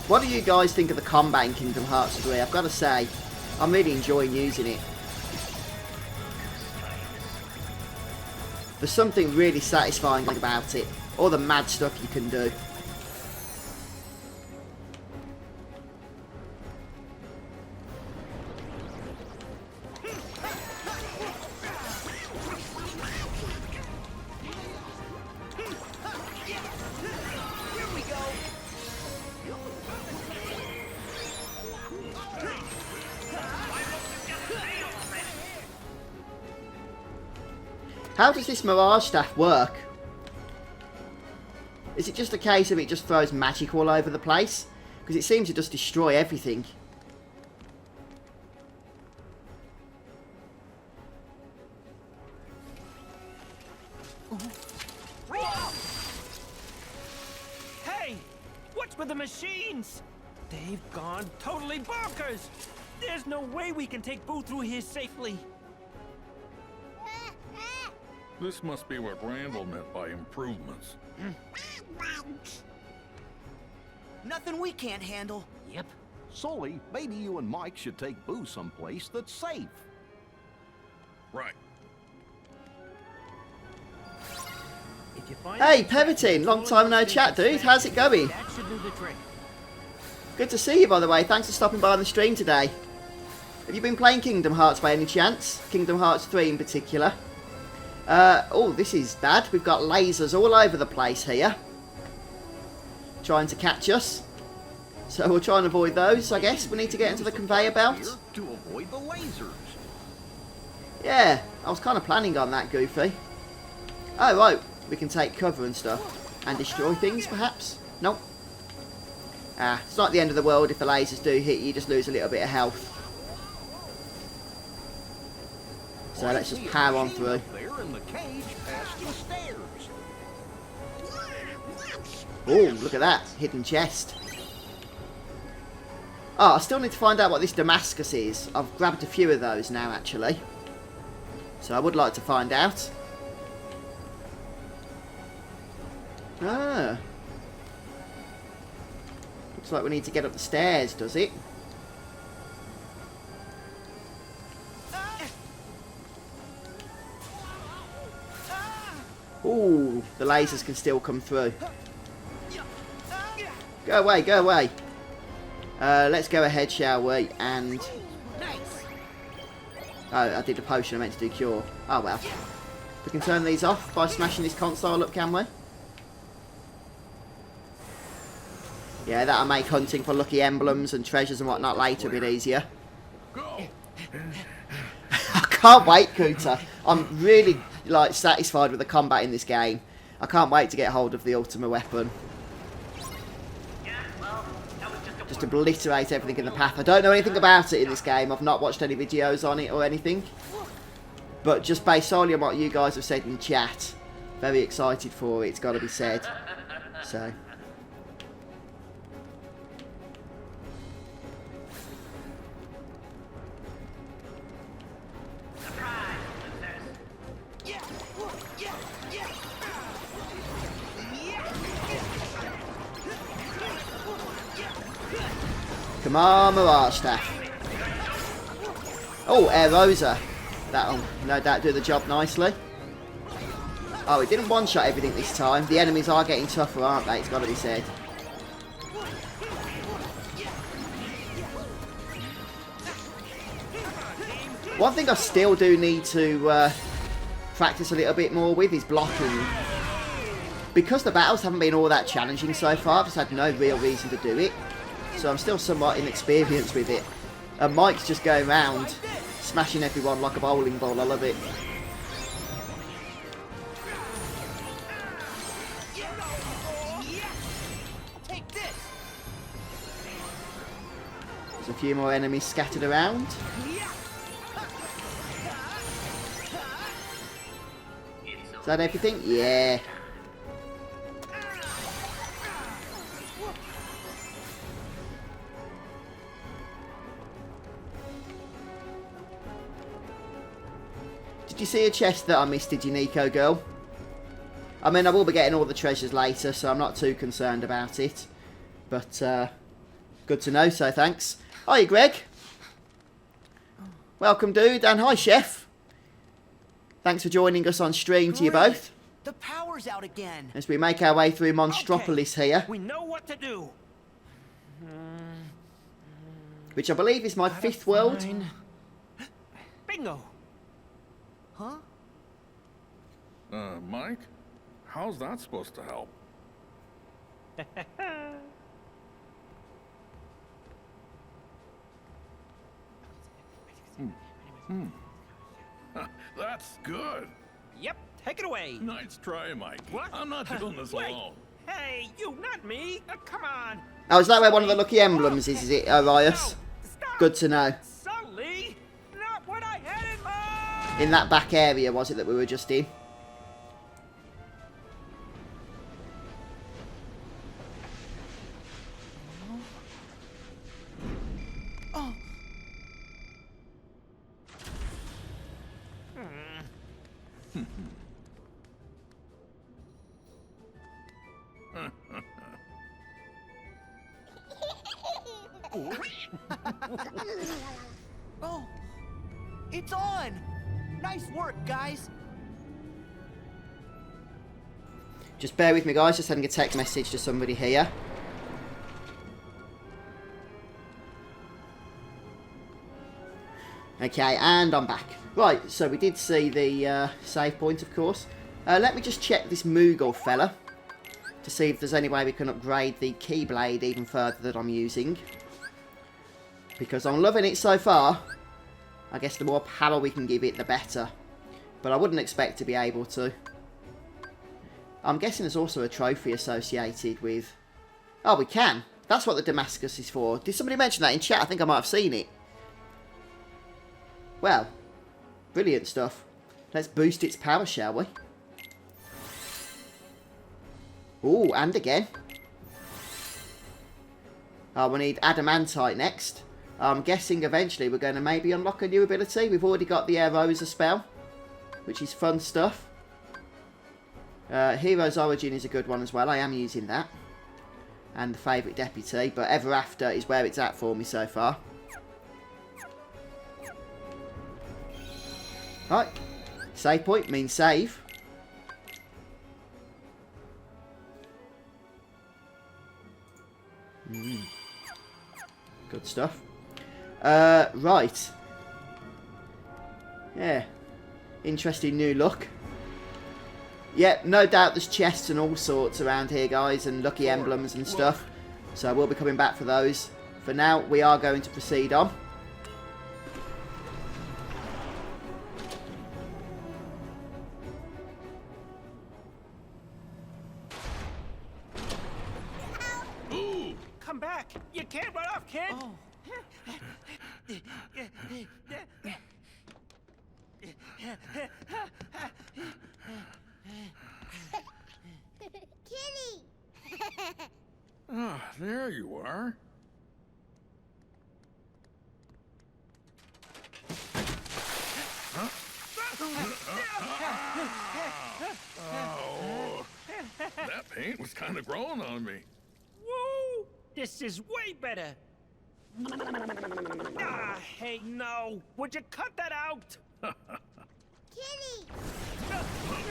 What do you guys think of the combat in Kingdom Hearts 3? I've got to say, I'm really enjoying using it. There's something really satisfying about it. All the mad stuff you can do. How does this Mirage Staff work? Is it just a case of it just throws magic all over the place? Because it seems to just destroy everything. Hey! Hey, what's with the machines? They've gone totally bonkers. There's no way we can take Boo through here safely. This must be what Randall meant by improvements. Nothing we can't handle. Yep. Sulley, maybe you and Mike should take Boo someplace that's safe. Right. If you find Hey, Pervitin, long time no chat, dude. How's it going? That should do the trick. Good to see you, by the way. Thanks for stopping by on the stream today. Have you been playing Kingdom Hearts by any chance? Kingdom Hearts 3 in particular. Oh, this is bad. We've got lasers all over the place here, trying to catch us. So we'll try and avoid those, I guess. We need to get into the conveyor belt. To avoid the lasers. Yeah, I was kind of planning on that, Goofy. Oh, right. We can take cover and stuff. And destroy things, perhaps? Nope. Ah, it's not the end of the world if the lasers do hit you. You just lose a little bit of health. So let's just power on through. There in the cage past the stairs. Oh, look at that. Hidden chest. Oh, I still need to find out what this Damascus is. I've grabbed a few of those now, actually. So I would like to find out. Ah. Looks like we need to get up the stairs, does it? Ooh, the lasers can still come through. Go away, go away. Let's go ahead, shall we? And... oh, I did a potion, I meant to do cure. Oh well. We can turn these off by smashing this console up, can we? Yeah, that'll make hunting for lucky emblems and treasures and whatnot later a bit easier. I can't wait, Kuta. I'm really like satisfied with the combat in this game. I can't wait to get hold of the ultimate weapon. Just obliterate everything in the path. I don't know anything about it in this game. I've not watched any videos on it or anything. But just based solely on what you guys have said in chat, very excited for it, it's got to be said. So... come on, Mirage Staff. Oh, Air Rosa. That'll no doubt do the job nicely. Oh, it didn't one-shot everything this time. The enemies are getting tougher, aren't they? It's got to be said. One thing I still do need to practice a little bit more with is blocking. Because the battles haven't been all that challenging so far, I've just had no real reason to do it. So I'm still somewhat inexperienced with it. And Mike's just going around smashing everyone like a bowling ball. I love it. There's a few more enemies scattered around. Is that everything? Yeah. Did you see a chest that I missed, did you, Nico girl? I mean, I will be getting all the treasures later, so I'm not too concerned about it. But, good to know, so thanks. Hi, Greg. Welcome, dude, and hi, Chef. Thanks for joining us on stream to you both. The power's out again. As we make our way through Monstropolis here. We know what to do. Which I believe is my 5th world. Bingo. Huh? Mike? How's that supposed to help? That's good. Yep, take it away. Nice try, Mike. What? I'm not doing this Wait. alone. Hey, you, not me. Come on. Oh, is that where one of the lucky emblems is it, Arias? No, stop. Good to know. Sulley, not what I had in mind. In that back area, was it, that we were just in? Oh, it's on! Nice work, guys! Just bear with me, guys. Just sending a text message to somebody here. Okay, and I'm back. Right, so we did see the save point, of course. Let me just check this Moogle fella to see if there's any way we can upgrade the Keyblade even further that I'm using. Because I'm loving it so far. I guess the more power we can give it, the better. But I wouldn't expect to be able to. I'm guessing there's also a trophy associated with... Oh, we can. That's what the Damascus is for. Did somebody mention that in chat? I think I might have seen it. Well, brilliant stuff. Let's boost its power, shall we? Ooh, and again. Oh, we need Adamantite next. I'm guessing eventually we're going to maybe unlock a new ability. We've already got the Rosa spell, which is fun stuff. Hero's Origin is a good one as well. I am using that. And the Favourite Deputy, but Ever After is where it's at for me so far. Right, save point means save. Good stuff. Right. Yeah. Interesting new look. Yeah, no doubt there's chests and all sorts around here, guys, and lucky emblems and stuff. So we'll be coming back for those. For now, we are going to proceed on. Come back! You can't run off, kid! Oh. Kitty! Ah, there you are. Huh? Oh, that paint was kind of growing on me. Woo! This is way better! Ah, hey, no! Would you cut that out? Kitty!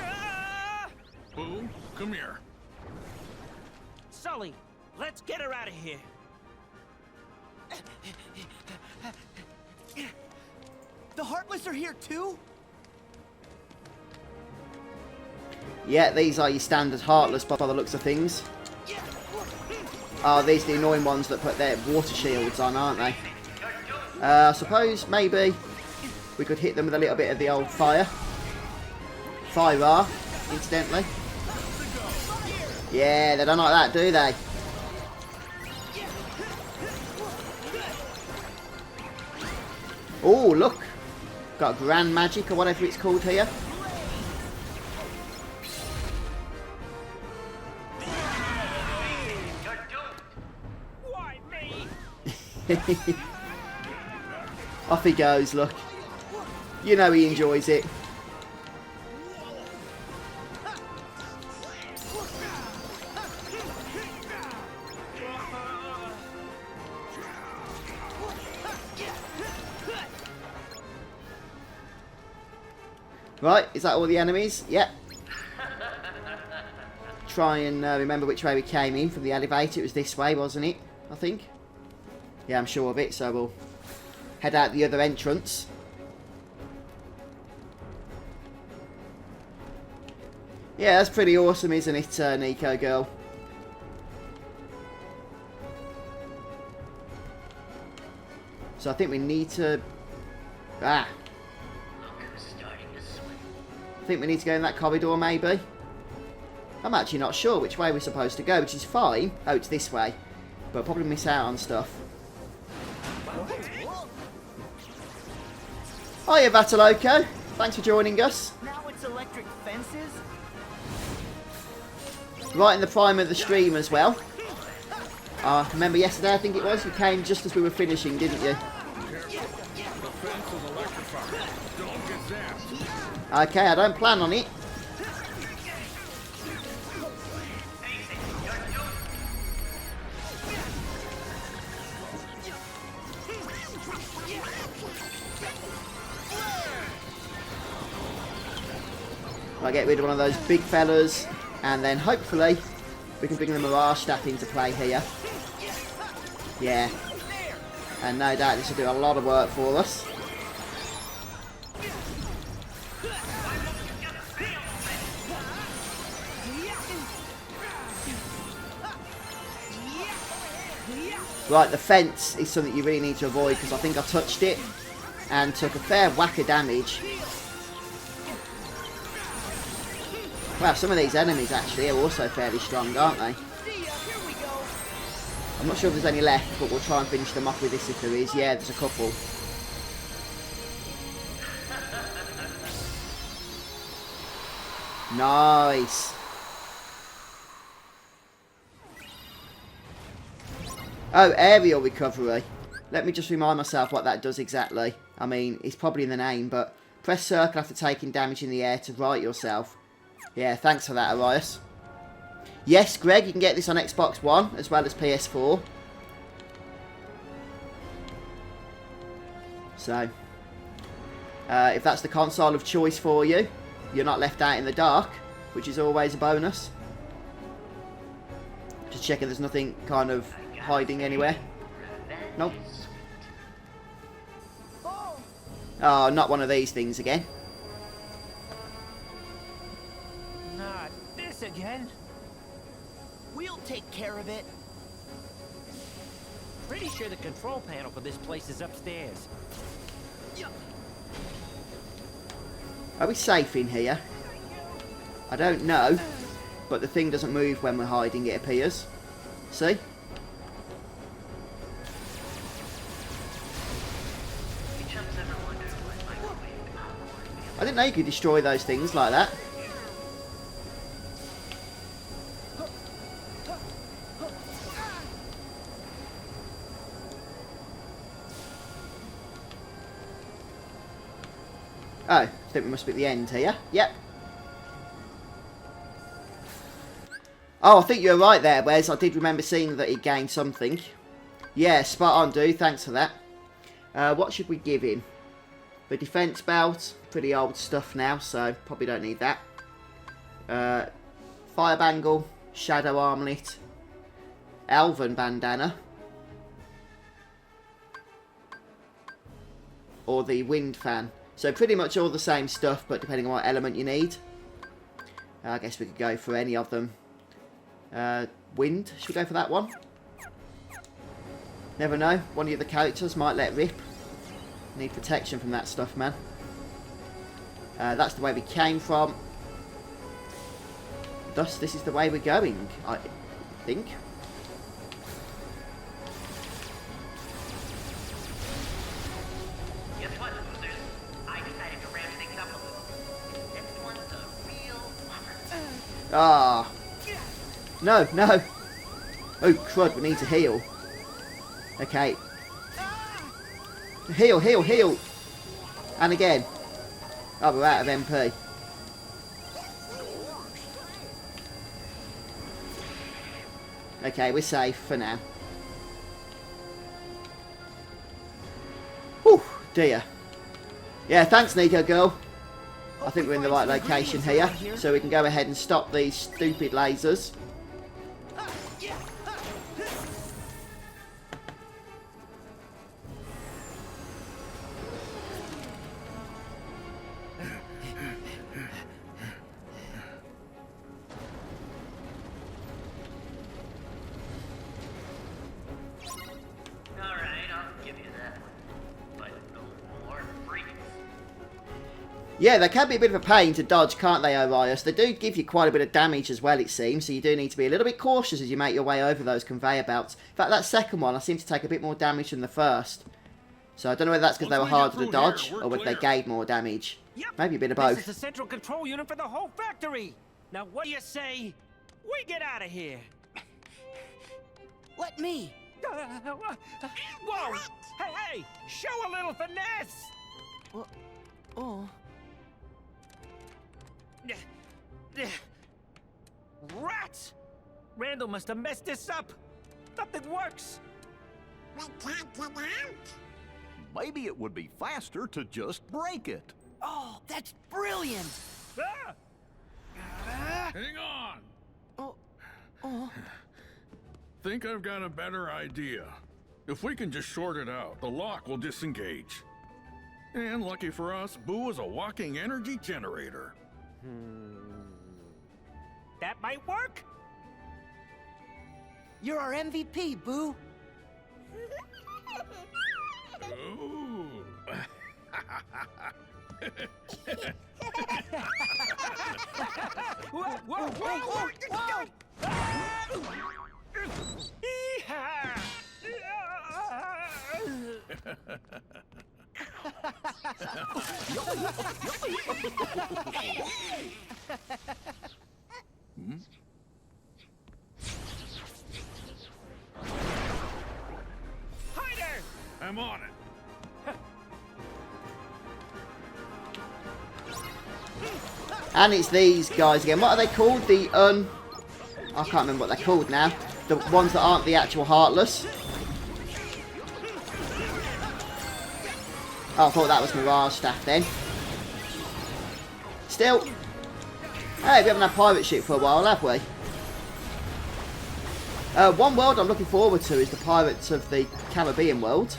Ah! Boo, come here. Sulley, let's get her out of here. The Heartless are here too? Yeah, these are your standard Heartless by the looks of things. Oh, these are the annoying ones that put their water shields on, aren't they? I suppose maybe we could hit them with a little bit of the old fire. Fire, incidentally. Yeah, they don't like that, do they? Oh, look. Got Grand Magic or whatever it's called here. Why me? Off he goes, look. You know he enjoys it. Right, is that all the enemies? Yep. Try and remember which way we came in from the elevator. It was this way, wasn't it? I think. Yeah, I'm sure of it, so we'll head out the other entrance. Yeah, that's pretty awesome, isn't it, Nico girl? So I think we need to... I think we need to go in that corridor, maybe. I'm actually not sure which way we're supposed to go, which is fine. Oh, it's this way. But I'll probably miss out on stuff. Hiya, Vataloco. Thanks for joining us. Now it's electric fences? Right in the prime of the stream as well. Remember yesterday, I think it was, you came just as we were finishing, didn't you? Okay, I don't plan on it. Like get rid of one of those big fellas, and then hopefully we can bring the Mirage Staff into play here. Yeah. And no doubt this will do a lot of work for us. Right, the fence is something you really need to avoid because I think I touched it and took a fair whack of damage. Wow, some of these enemies actually are also fairly strong, aren't they? I'm not sure if there's any left, but we'll try and finish them off with this if there is. Yeah, there's a couple. Nice. Oh, aerial recovery. Let me just remind myself what that does exactly. I mean, it's probably in the name, but press circle after taking damage in the air to right yourself. Yeah, thanks for that, Arias. Yes, Greg, you can get this on Xbox One as well as PS4. So, if that's the console of choice for you, you're not left out in the dark, which is always a bonus. Just checking there's nothing kind of hiding anywhere. Nope. Oh, not one of these things again. Not this again. We'll take care of it. Pretty sure the control panel for this place is upstairs. Are we safe in here? I don't know, but the thing doesn't move when we're hiding, it appears. See? I didn't know you could destroy those things like that. Oh, I think we must be at the end here. Yep. Oh, I think you're right there, Wes. I did remember seeing that he gained something. Yeah, spot on, dude. Thanks for that. What should we give him? The defense belt. Pretty old stuff now, so probably don't need that. Fire bangle. Shadow armlet. Elven bandana. Or the wind fan. So pretty much all the same stuff, but depending on what element you need. I guess we could go for any of them. Wind, should we go for that one? Never know, one of the other characters might let rip. Need protection from that stuff, man. That's the way we came from. Thus, this is the way we're going, I think. Ah. No, no. Oh, crud, we need to heal. Okay. Heal, heal, heal. And again. Oh, we're out of MP. Okay, we're safe for now. Whew, dear. Yeah, thanks, Nico girl. I think we're in the right location here, so we can go ahead and stop these stupid lasers. Yeah, they can be a bit of a pain to dodge, can't they, Orias? They do give you quite a bit of damage as well, it seems, so you do need to be a little bit cautious as you make your way over those conveyor belts. In fact, that second one, I seem to take a bit more damage than the first. So I don't know whether that's because they were harder to dodge, or whether they gave more damage. Yep. Maybe a bit of both. This is the central control unit for the whole factory. Now what do you say we get out of here? Let me. Whoa! Hey, show a little finesse! Oh. Rats! Randall must have messed this up. Nothing works. We can't get out. Maybe it would be faster to just break it. Oh, that's brilliant. Ah! Hang on! Oh. Think I've got a better idea. If we can just short it out, the lock will disengage. And lucky for us, Boo is a walking energy generator. That might work. You're our MVP, Boo. Ooh. Whoa, whoa, whoa, whoa! Yee-haw! Hider! I'm on it. And it's these guys again. What are they called? I can't remember what they're called now. The ones that aren't the actual Heartless. Oh, I thought that was Mirage Staff then. Still. Hey, we haven't had pirate ship for a while, have we? One world I'm looking forward to is the Pirates of the Caribbean world.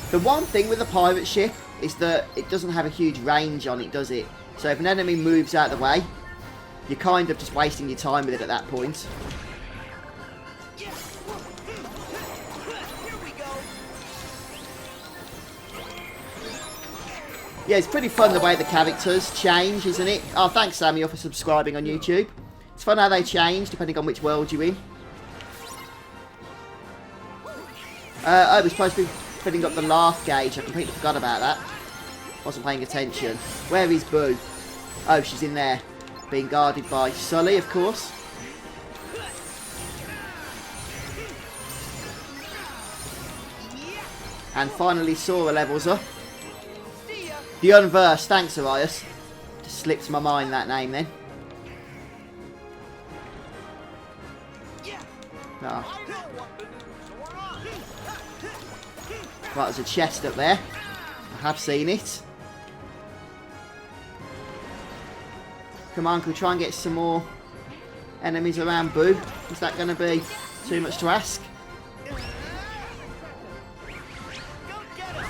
The one thing with the pirate ship is that it doesn't have a huge range on it, does it? So if an enemy moves out of the way, you're kind of just wasting your time with it at that point. Yeah, it's pretty fun the way the characters change, isn't it? Oh, thanks Samuel for subscribing on YouTube. It's fun how they change depending on which world you're in. I was supposed to be filling up the laugh gauge. I completely forgot about that. Wasn't paying attention. Where is Boo? Oh, she's in there. Being guarded by Sulley, of course. And finally Sora levels up. The Unversed. Thanks, Arias. Just slipped my mind that name then. Oh. Right, there's a chest up there. I have seen it. Come on, can we try and get some more enemies around Boo? Is that going to be too much to ask?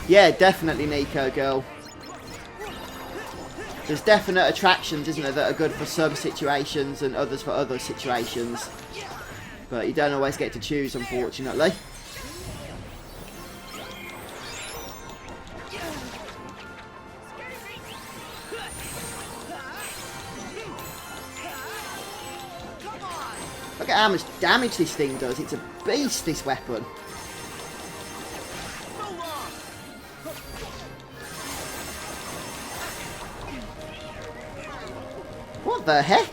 Yeah, definitely, Nico girl. There's definite attractions, isn't there, that are good for some situations and others for other situations. But you don't always get to choose, unfortunately. Look at how much damage this thing does. It's a beast, this weapon. What the heck?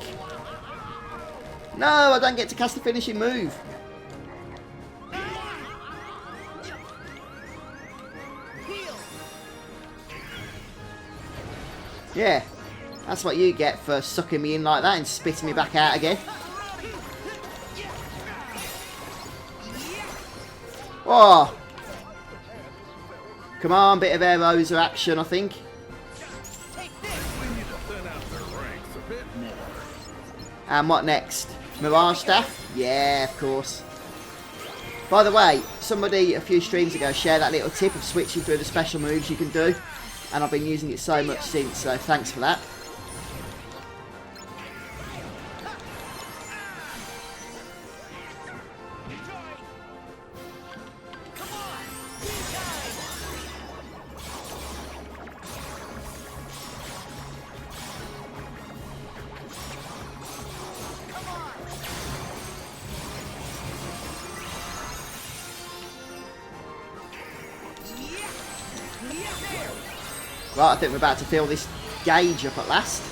No, I don't get to cast the finishing move. Yeah, that's what you get for sucking me in like that and spitting me back out again. Oh! Come on, bit of air Rosa action, I think. And what next? Mirage Staff? Yeah, of course. By the way, somebody a few streams ago shared that little tip of switching through the special moves you can do. And I've been using it so much since, so thanks for that. Right, I think we're about to fill this gauge up at last.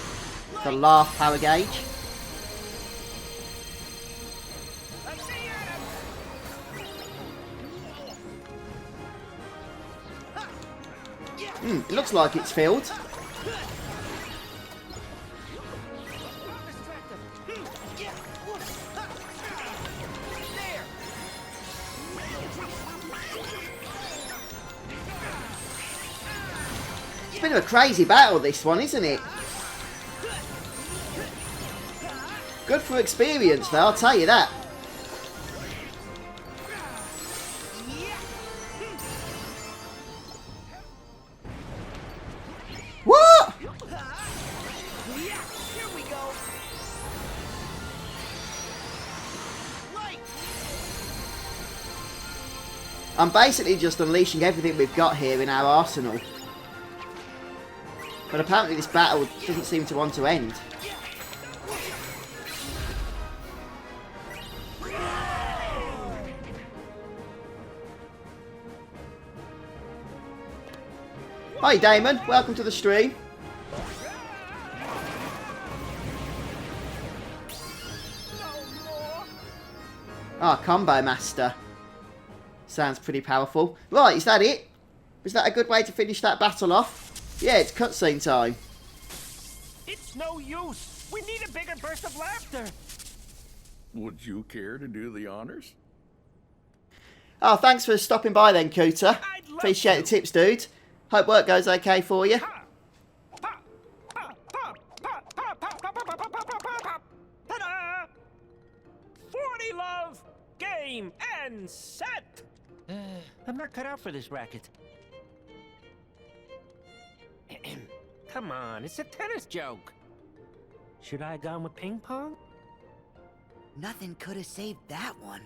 The laugh power gauge. It looks like it's filled. a bit of a crazy battle, this one, isn't it? Good for experience, though, I'll tell you that. What? Here we go. Right. I'm basically just unleashing everything we've got here in our arsenal. But apparently this battle doesn't seem to want to end. Hi Damon, welcome to the stream. Ah, Combo Master. Sounds pretty powerful. Right, is that it? Was that a good way to finish that battle off? Yeah, it's cutscene time. It's no use. We need a bigger burst of laughter. Would you care to do the honors? Oh, thanks for stopping by then, Cooter. I'd love Appreciate the to. tips, dude. Hope work goes okay for you. Ta-da! 40 love, game, and set! I'm not cut out for this racket. Come on, it's a tennis joke. Should I have gone with ping pong? Nothing could have saved that one.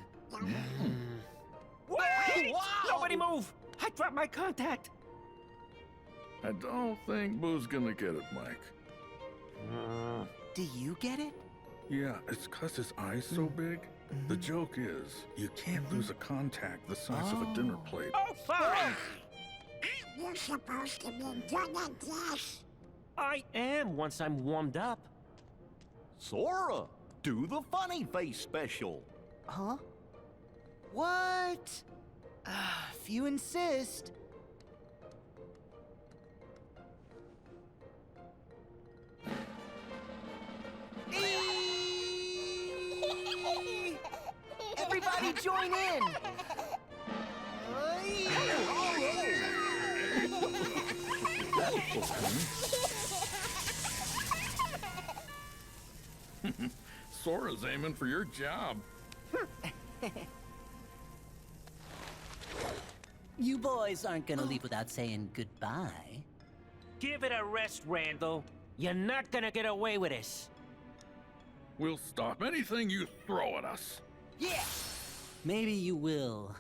Wait! Nobody move! I dropped my contact! I don't think Boo's gonna get it, Mike. Do you get it? Yeah, it's 'cause his eye's so big. The joke is, you can't lose a contact the size of a dinner plate. Oh, fine! You're supposed to be good at this. I am once I'm warmed up. Sora, do the funny face special. Huh? What? If you insist. Everybody join in! Sora's aiming for your job. You boys aren't gonna leave without saying goodbye. Give it a rest, Randall. You're not gonna get away with this. We'll stop anything you throw at us. Yeah! Maybe you will.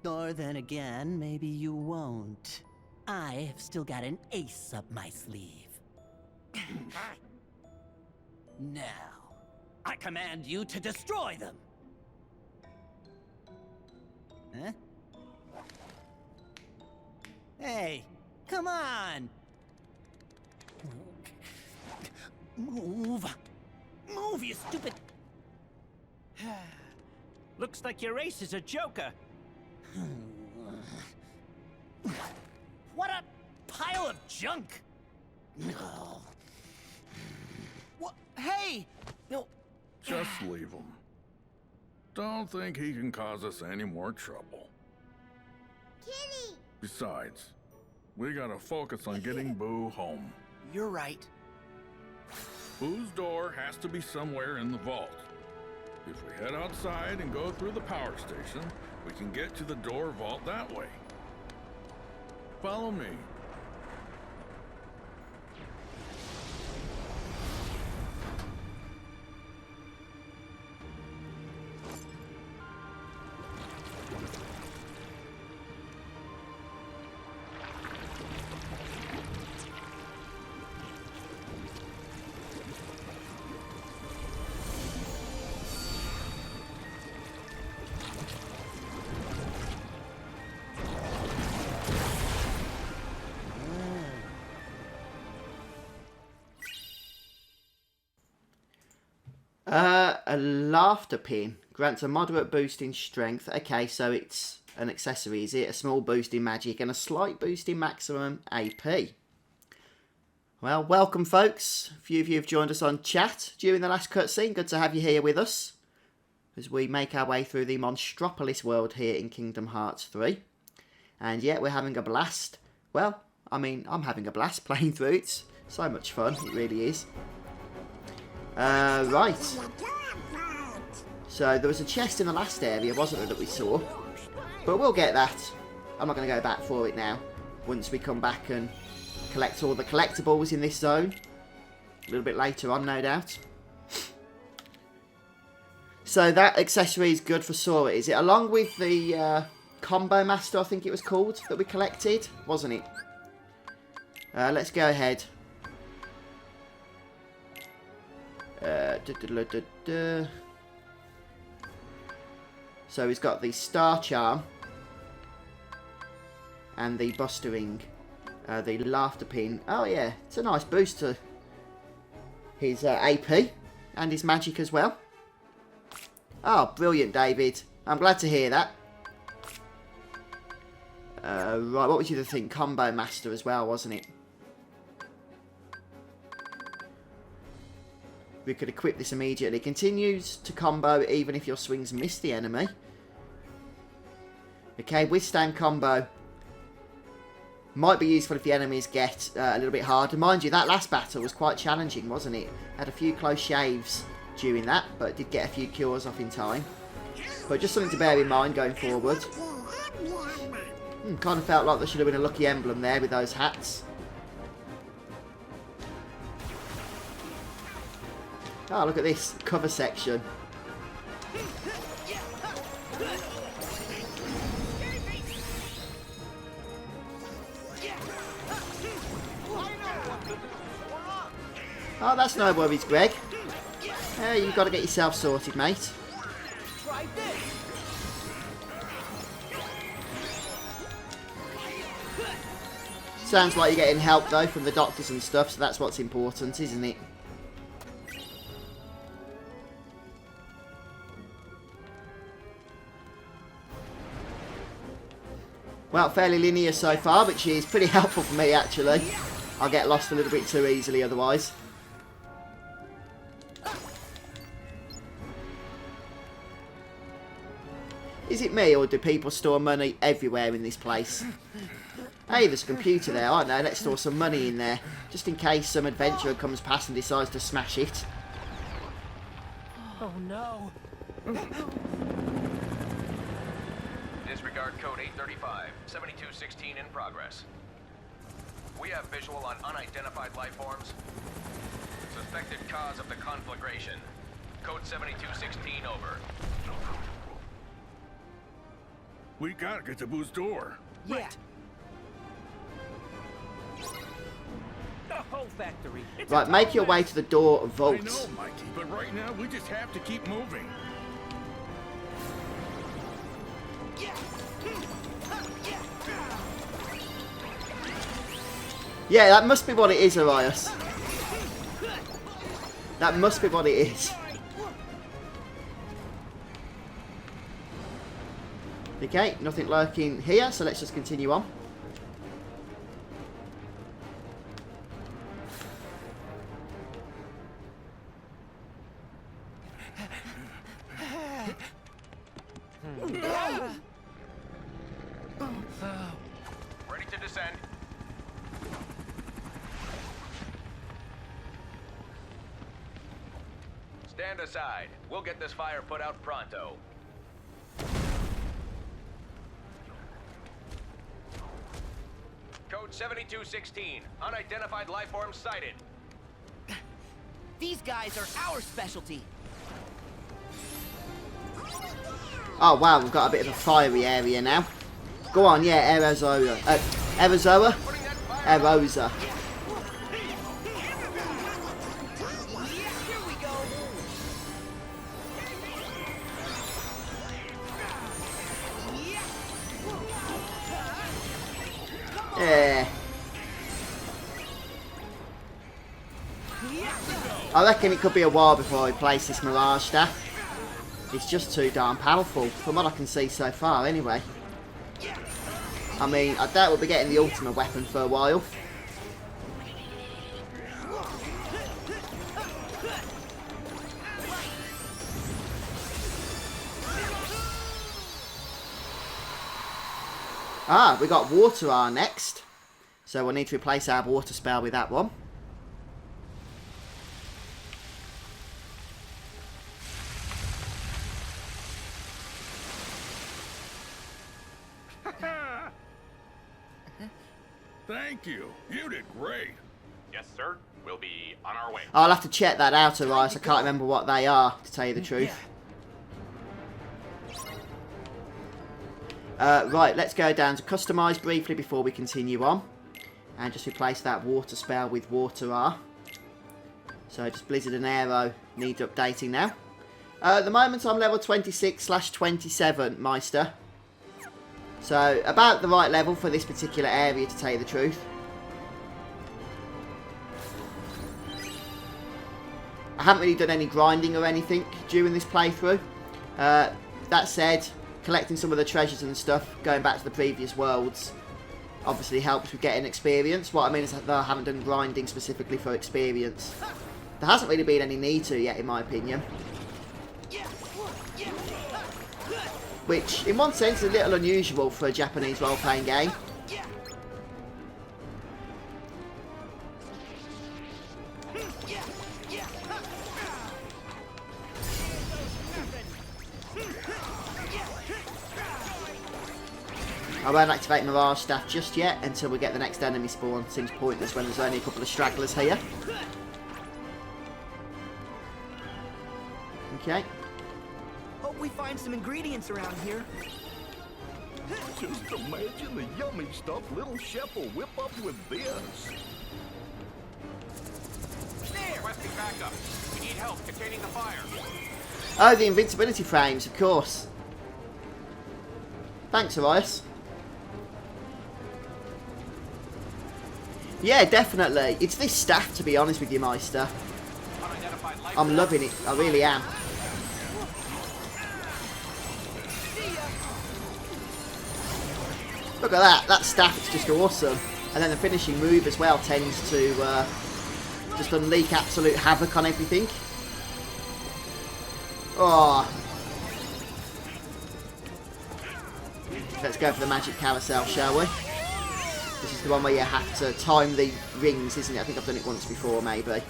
Or then again, maybe you won't. I have still got an ace up my sleeve. Now, I command you to destroy them! Huh? Hey, come on! Move! Move, you stupid... Looks like your ace is a joker. What a pile of junk! What? Hey! No. Just leave him. Don't think he can cause us any more trouble. Kitty! Besides, we gotta focus on getting Boo home. You're right. Boo's door has to be somewhere in the vault. If we head outside and go through the power station, we can get to the door vault that way. Follow me. A laughter pin grants a moderate boost in strength. Okay, so it's an accessory, is it? A small boost in magic and a slight boost in maximum AP. Well, welcome folks. A few of you have joined us on chat during the last cutscene. Good to have you here with us as we make our way through the Monstropolis world here in Kingdom Hearts 3. And yeah, we're having a blast. Well, I mean, I'm having a blast playing through it. It's so much fun, it really is. Right. So there was a chest in the last area, wasn't there, that we saw? But we'll get that. I'm not going to go back for it now. Once we come back and collect all the collectibles in this zone. A little bit later on, no doubt. So that accessory is good for Sora, is it? Along with the Combo Master, I think it was called, that we collected, wasn't it? Let's go ahead. So he's got the Star Charm and the Buster Ring, the Laughter Pin. Oh yeah, it's a nice boost to his AP and his magic as well. Oh, brilliant, David. I'm glad to hear that. Right, what was the other thing? Combo Master as well, wasn't it? We could equip this immediately. Continues to combo even if your swings miss the enemy. Okay, withstand combo. Might be useful if the enemies get a little bit harder. Mind you, that last battle was quite challenging, wasn't it? Had a few close shaves during that, but did get a few cures off in time. But just something to bear in mind going forward. Kind of felt like there should have been a lucky emblem there with those hats. Oh, look at this cover section. Oh, that's no worries, Greg. You've got to get yourself sorted, mate. Sounds like you're getting help, though, from the doctors and stuff, so that's what's important, isn't it? Well, fairly linear so far, which is pretty helpful for me, actually. I'll get lost a little bit too easily otherwise. Is it me, or do people store money everywhere in this place? Hey, there's a computer there. I know, let's store some money in there. Just in case some adventurer comes past and decides to smash it. Oh no. Disregard code 835, 7216 in progress. We have visual on unidentified life forms. Suspected cause of the conflagration. Code 7216 over. We gotta get to Boo's door. Yeah. The whole factory. It's Right, make your way to the door vault. I know, Mikey, but right now we just have to keep moving. Yeah, that must be what it is, Arias. That must be what it is. Okay, nothing lurking here, so let's just continue on. Ready to descend. Stand aside. We'll get this fire put out pronto. Code 7216. Unidentified life forms sighted. These guys are our specialty. Oh wow, we've got a bit of a fiery area now. Go on, yeah, Aerozoa. Aerozoa? Aeroza. Yeah. I reckon it could be a while before I replace this Mirage staff. It's just too darn powerful, from what I can see so far anyway. I mean, I doubt we'll be getting the ultimate weapon for a while. Ah, we got Water R next. So we'll need to replace our water spell with that one. Thank you. You did great. Yes, sir. We'll be on our way. I'll have to check that out, Arias. I can't remember what they are, to tell you the truth. Right, let's go down to customise briefly before we continue on. And just replace that water spell with water R. So just Blizzard and Aero need updating now. At the moment I'm level 26/27, Meister. So about the right level for this particular area, to tell you the truth. I haven't really done any grinding or anything during this playthrough. That said, collecting some of the treasures and stuff, going back to the previous worlds, obviously helps with getting experience. What I mean is that I haven't done grinding specifically for experience. There hasn't really been any need to yet, in my opinion. Which, in one sense, is a little unusual for a Japanese role-playing game. I won't activate Mirage Staff just yet until we get the next enemy spawn. Seems pointless when there's only a couple of stragglers here. Okay. Hope we find some ingredients around here. Just imagine the yummy stuff little chef will whip up with this. Requesting backup. We need help containing the fire. Oh, the invincibility frames, of course. Thanks, Arias. Yeah, definitely. It's this staff, to be honest with you, Meister. I'm loving it. I really am. Look at that. That staff is just awesome. And then the finishing move as well tends to just unleash absolute havoc on everything. Oh. Let's go for the magic carousel, shall we? This is the one where you have to time the rings, isn't it? I think I've done it once before, maybe.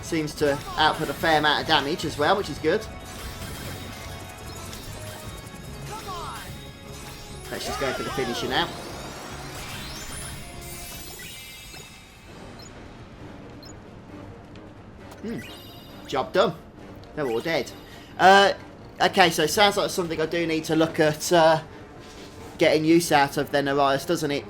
Seems to output a fair amount of damage as well, which is good. Let's just go for the finisher now. Job done. They're all dead. Okay, so it sounds like something I do need to look at getting use out of then, Arias, doesn't it?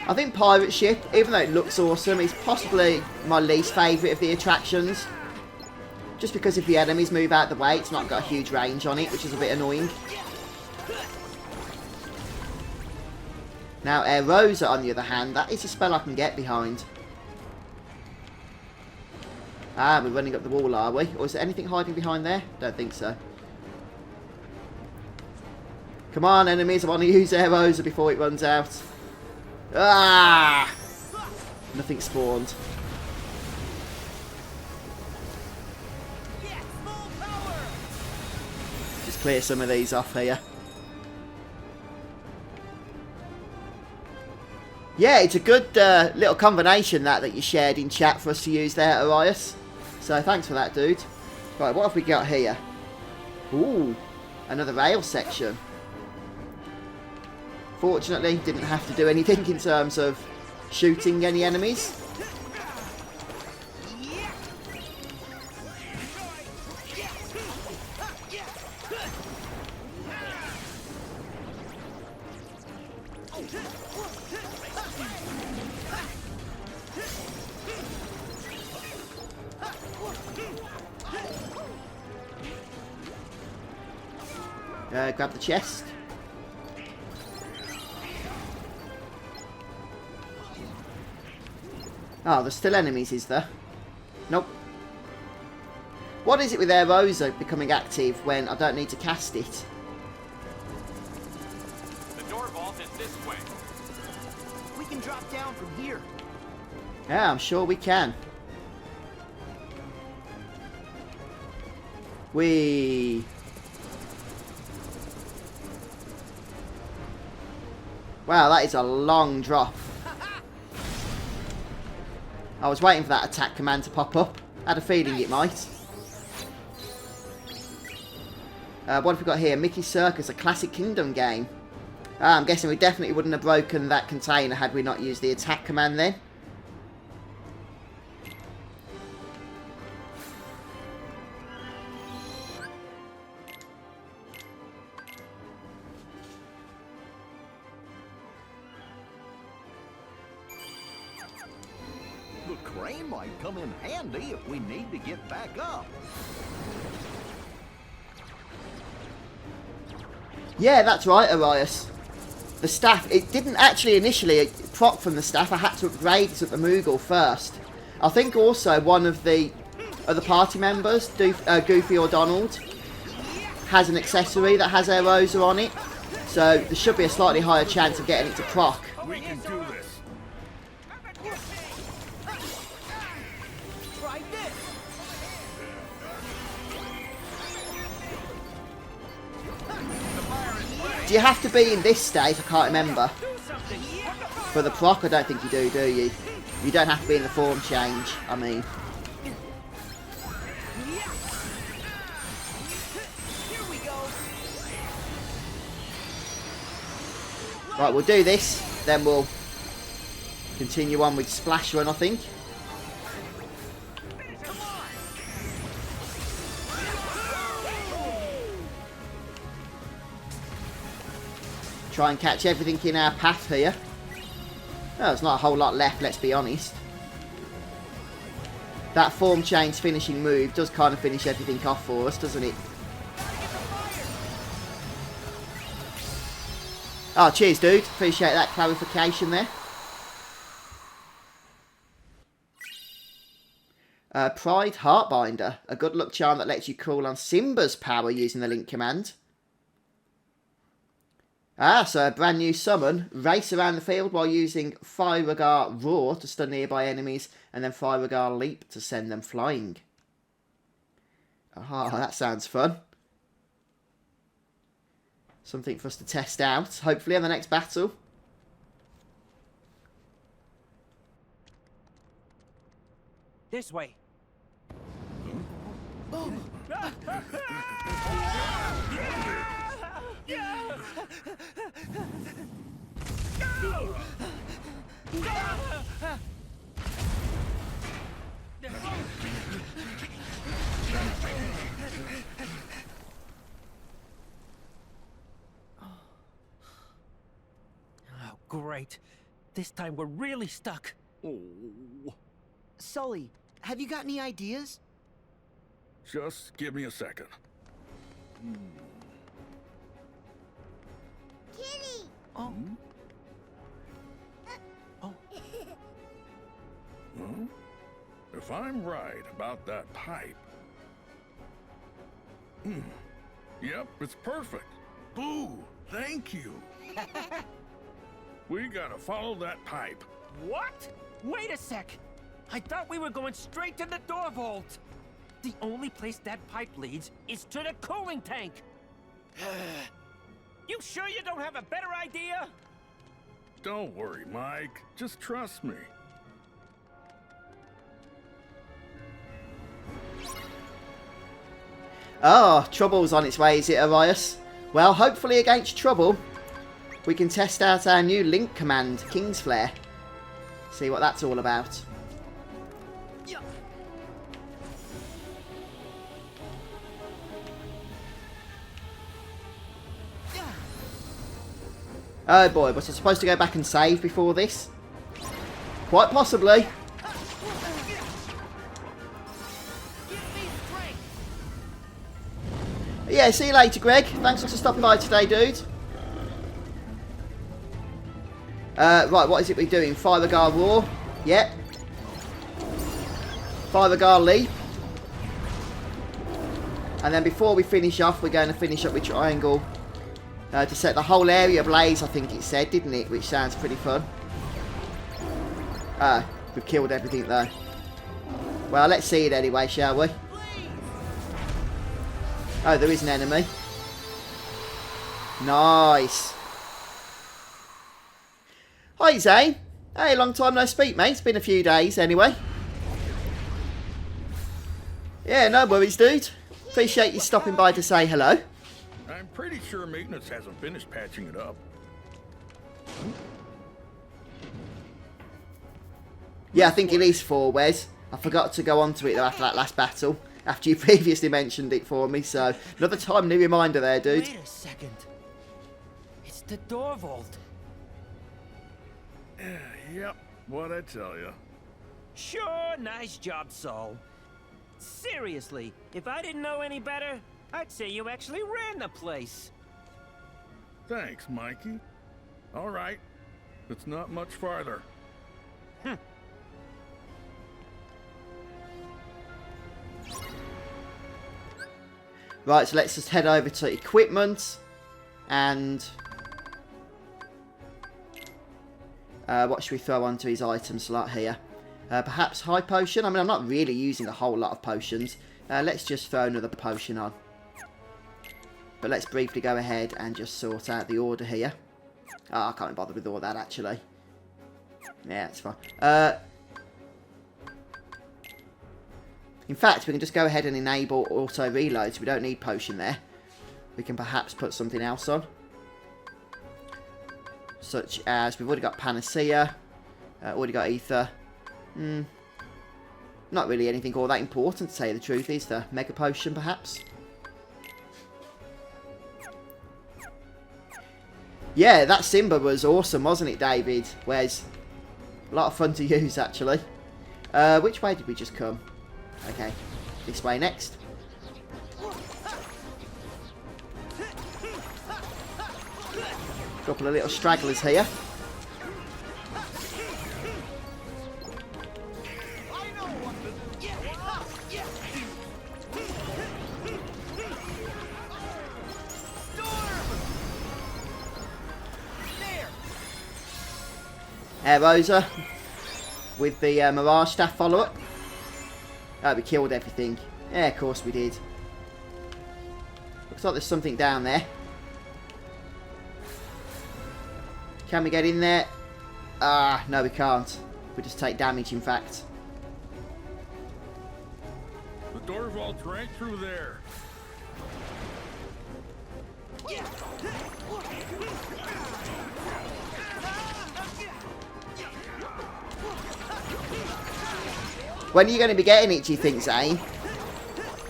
I think Pirate Ship, even though it looks awesome, is possibly my least favourite of the attractions. Just because if the enemies move out the way, it's not got a huge range on it, which is a bit annoying. Now, Air Rosa, on the other hand, that is a spell I can get behind. Ah, we're running up the wall, are we? Or is there anything hiding behind there? Don't think so. Come on, enemies, I want to use Air Rosa before it runs out. Ah! Nothing spawned. Just clear some of these off here. Yeah, it's a good little combination that you shared in chat for us to use there, Arias. So thanks for that, dude. Right, what have we got here? Ooh, another rail section. Fortunately, didn't have to do anything in terms of shooting any enemies. Grab the chest. Oh, there's still enemies, is there? Nope. What is it with Air Rosa becoming active when I don't need to cast it? This way. We can drop down from here. Yeah, I'm sure we can. Whee! Wow, that is a long drop. I was waiting for that attack command to pop up. I had a feeling it might. What have we got here? Mickey Circus, a classic Kingdom game. I'm guessing we definitely wouldn't have broken that container had we not used the attack command then. The crane might come in handy if we need to get back up. Yeah, that's right, Arias. The staff, it didn't actually initially proc from the staff. I had to upgrade it at the Moogle first. I think also one of the other party members, Goofy or Donald, has an accessory that has arrows on it. So there should be a slightly higher chance of getting it to proc. We can do this. Try this. Do you have to be in this state? I can't remember. For the proc, I don't think you do you? You don't have to be in the form change, I mean. Here we go. Right, we'll do this, then we'll continue on with Splash Run, I think. Try and catch everything in our path here. Well, there's not a whole lot left, let's be honest. That form change finishing move does kind of finish everything off for us, doesn't it? Oh, cheers, dude. Appreciate that clarification there. Pride Heartbinder. A good luck charm that lets you call on Simba's power using the link command. Ah, so a brand new summon. Race around the field while using Fire-Regar Roar to stun nearby enemies, and then Fire-Regar Leap to send them flying. Ah, that sounds fun. Something for us to test out, hopefully, on the next battle. This way. Oh, great. This time we're really stuck. Oh. Sulley, have you got any ideas? Just give me a second. Kitty! Oh. Huh? If I'm right about that pipe... Yep, it's perfect. Boo! Thank you. We gotta follow that pipe. What? Wait a sec. I thought we were going straight to the door vault. The only place that pipe leads is to the cooling tank. You sure you don't have a better idea? Don't worry, Mike. Just trust me. Oh, Trouble's on its way, is it, Arias? Well, hopefully against Trouble, we can test out our new link command, King's Flare. See what that's all about. Oh boy, was I supposed to go back and save before this? Quite possibly. Yeah, see you later, Greg. Thanks for stopping by today, dude. Right, what is it we're doing? Fire-Regar Roar. Yep. Fire-Regar Leap. And then before we finish off, we're going to finish up with Triangle To set the whole area ablaze, I think it said, didn't it? Which sounds pretty fun. We've killed everything though. Well, let's see it anyway, shall we? Oh, there is an enemy. Nice. Hi, Zane. Hey, long time no speak, mate. It's been a few days anyway. Yeah, no worries, dude. Appreciate you stopping by to say hello. I'm pretty sure maintenance hasn't finished patching it up. Yeah, I think it is 4, Wes. I forgot to go on to it though after that last battle. After you previously mentioned it for me, so another timely reminder there, dude. Wait a second. It's the door vault. Yep, what'd I tell you? Sure, nice job, Saul. Seriously, if I didn't know any better, I'd say you actually ran the place. Thanks, Mikey. All right, it's not much farther. Right, so let's just head over to equipment. And what should we throw onto his item slot here? Perhaps high potion? I mean, I'm not really using a whole lot of potions. Let's just throw another potion on. But let's briefly go ahead and just sort out the order here. Oh, I can't be bothered with all that, actually. Yeah, it's fine. In fact, we can just go ahead and enable auto reload, so we don't need potion there. We can perhaps put something else on. Such as, we've already got Panacea, already got Ether. Not really anything all that important, to say the truth, is there? Mega Potion, perhaps? Yeah, that Simba was awesome, wasn't it, David? Where's a lot of fun to use, actually. Which way did we just come? Okay, this way next. Couple of little stragglers here. Air Rosa with the Mirage Staff follow-up. Oh, we killed everything. Yeah, of course we did. Looks like there's something down there. Can we get in there? Ah, no we can't. We just take damage, in fact. The door vault's right through there. When are you going to be getting it, do you think, Zane?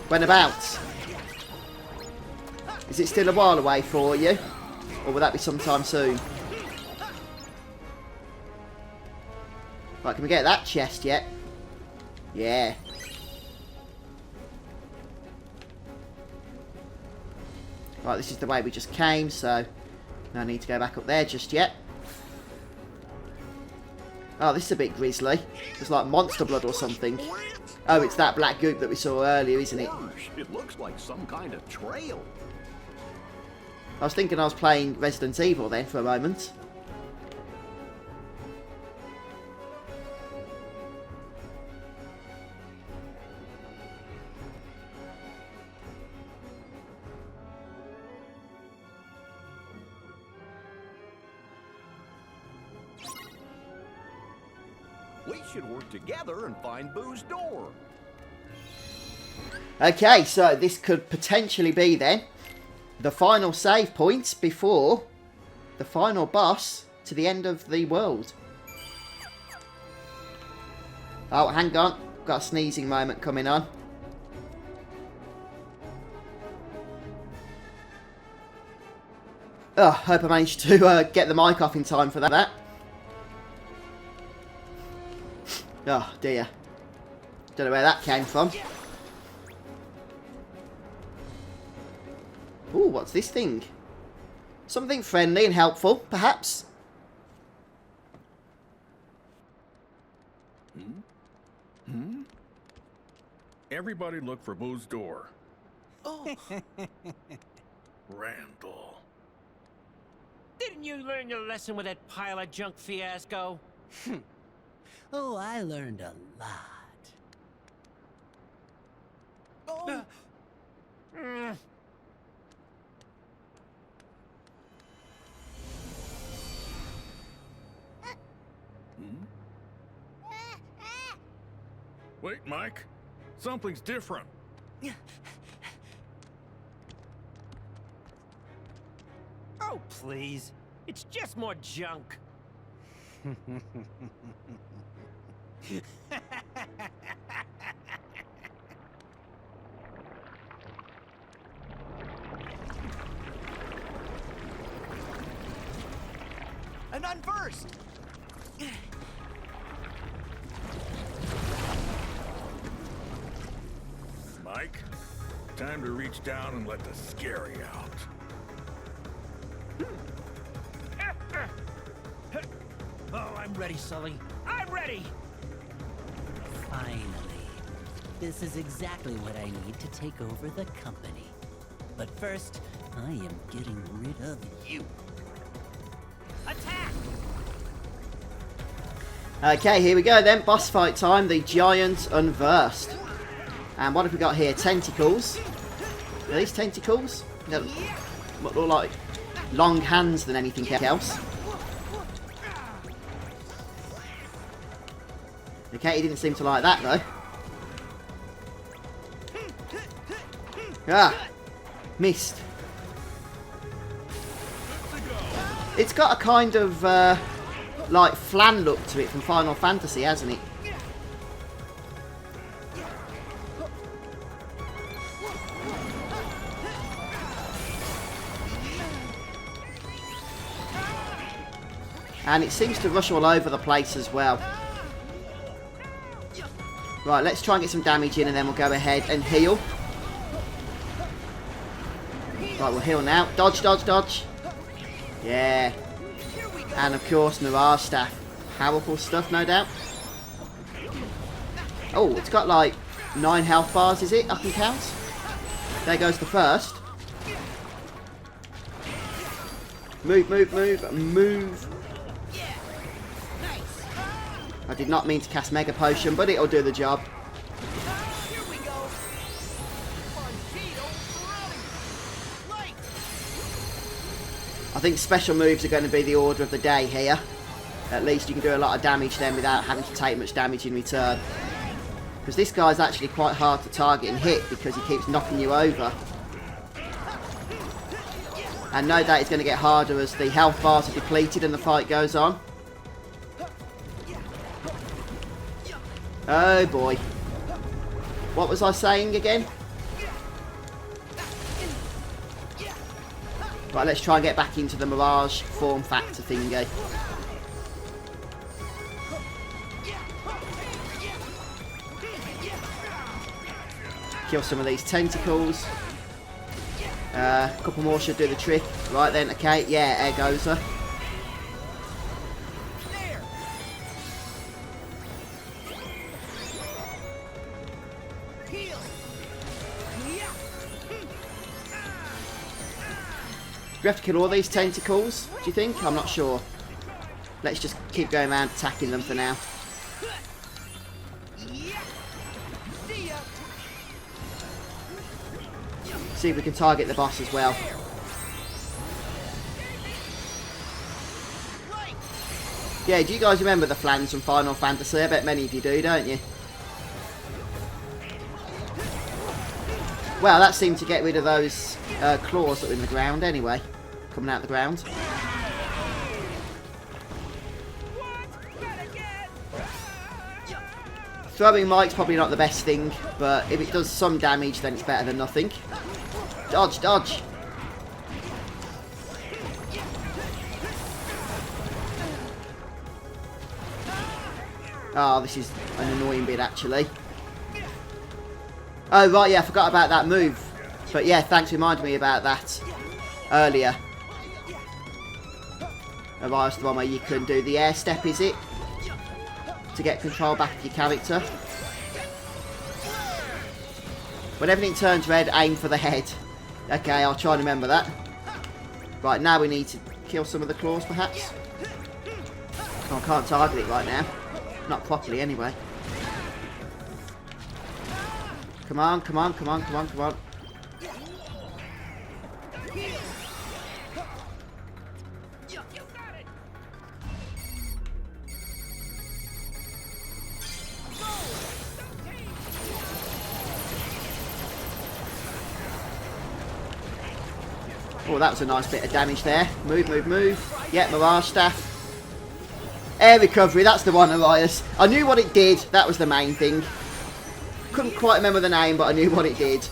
When about? Is it still a while away for you? Or will that be sometime soon? Right, can we get that chest yet? Yeah. Right, this is the way we just came, so no need to go back up there just yet. Oh, this is a bit grisly. It's like monster blood or something. Oh, it's that black goop that we saw earlier, isn't it? Gosh, it looks like some kind of trail. I was thinking I was playing Resident Evil then for a moment. We should work together and find Boo's door. Okay, so this could potentially be then the final save points before the final boss to the end of the world. Oh, hang on. Got a sneezing moment coming on. Oh, hope I managed to get the mic off in time for that. Oh, dear. Don't know where that came from. Ooh, what's this thing? Something friendly and helpful, perhaps? Everybody look for Boo's door. Oh. Randall. Didn't you learn your lesson with that pile of junk fiasco? Oh, I learned a lot. Wait, Mike. Something's different. Oh, please. It's just more junk. An Unversed! Mike, time to reach down and let the scary out. Oh, I'm ready, Sulley. I'm ready! Finally. This is exactly what I need to take over the company. But first, I am getting rid of you. Attack! Okay, here we go then. Boss fight time. The Giant Unversed. And what have we got here? Tentacles. Are these tentacles? They look like long hands than anything else. Okay, he didn't seem to like that though. Ah! Missed. It's got a kind of like flan look to it from Final Fantasy, hasn't it? And it seems to rush all over the place as well. Right, let's try and get some damage in and then we'll go ahead and heal. Right, we'll heal now. Dodge, dodge, dodge. Yeah. And of course, Mirage Staff. Powerful stuff, no doubt. Oh, it's got like 9 health bars, is it? I can count. There goes the first. Move, move, move, move. I did not mean to cast Mega Potion, but it'll do the job. I think special moves are going to be the order of the day here. At least you can do a lot of damage then without having to take much damage in return. Because this guy's actually quite hard to target and hit because he keeps knocking you over. And no doubt it's going to get harder as the health bars are depleted and the fight goes on. Oh boy. What was I saying again? Right, let's try and get back into the Mirage form factor thingy. Kill some of these tentacles. A couple more should do the trick. Right then, okay, yeah, there goes her. Do we have to kill all these tentacles, do you think? I'm not sure. Let's just keep going around attacking them for now. See if we can target the boss as well. Yeah, do you guys remember the flans from Final Fantasy? I bet many of you do, don't you? Well, that seemed to get rid of those claws that were in the ground anyway. Coming out the ground. Throwing Mike's probably not the best thing, but if it does some damage, then it's better than nothing. Dodge, dodge. Oh, this is an annoying bit, actually. Oh, right, yeah, I forgot about that move. But yeah, thanks for reminding me about that earlier. That's the one where you can do the air step, is it? To get control back of your character. When everything turns red, aim for the head. Okay, I'll try and remember that. Right, now we need to kill some of the claws, perhaps. Oh, I can't target it right now. Not properly, anyway. Come on, come on, come on, come on, come on. Oh, that was a nice bit of damage there. Move, move, move. Yeah, Mirage Staff. Air recovery, that's the one, Arias. I knew what it did. That was the main thing. Couldn't quite remember the name, but I knew what it did.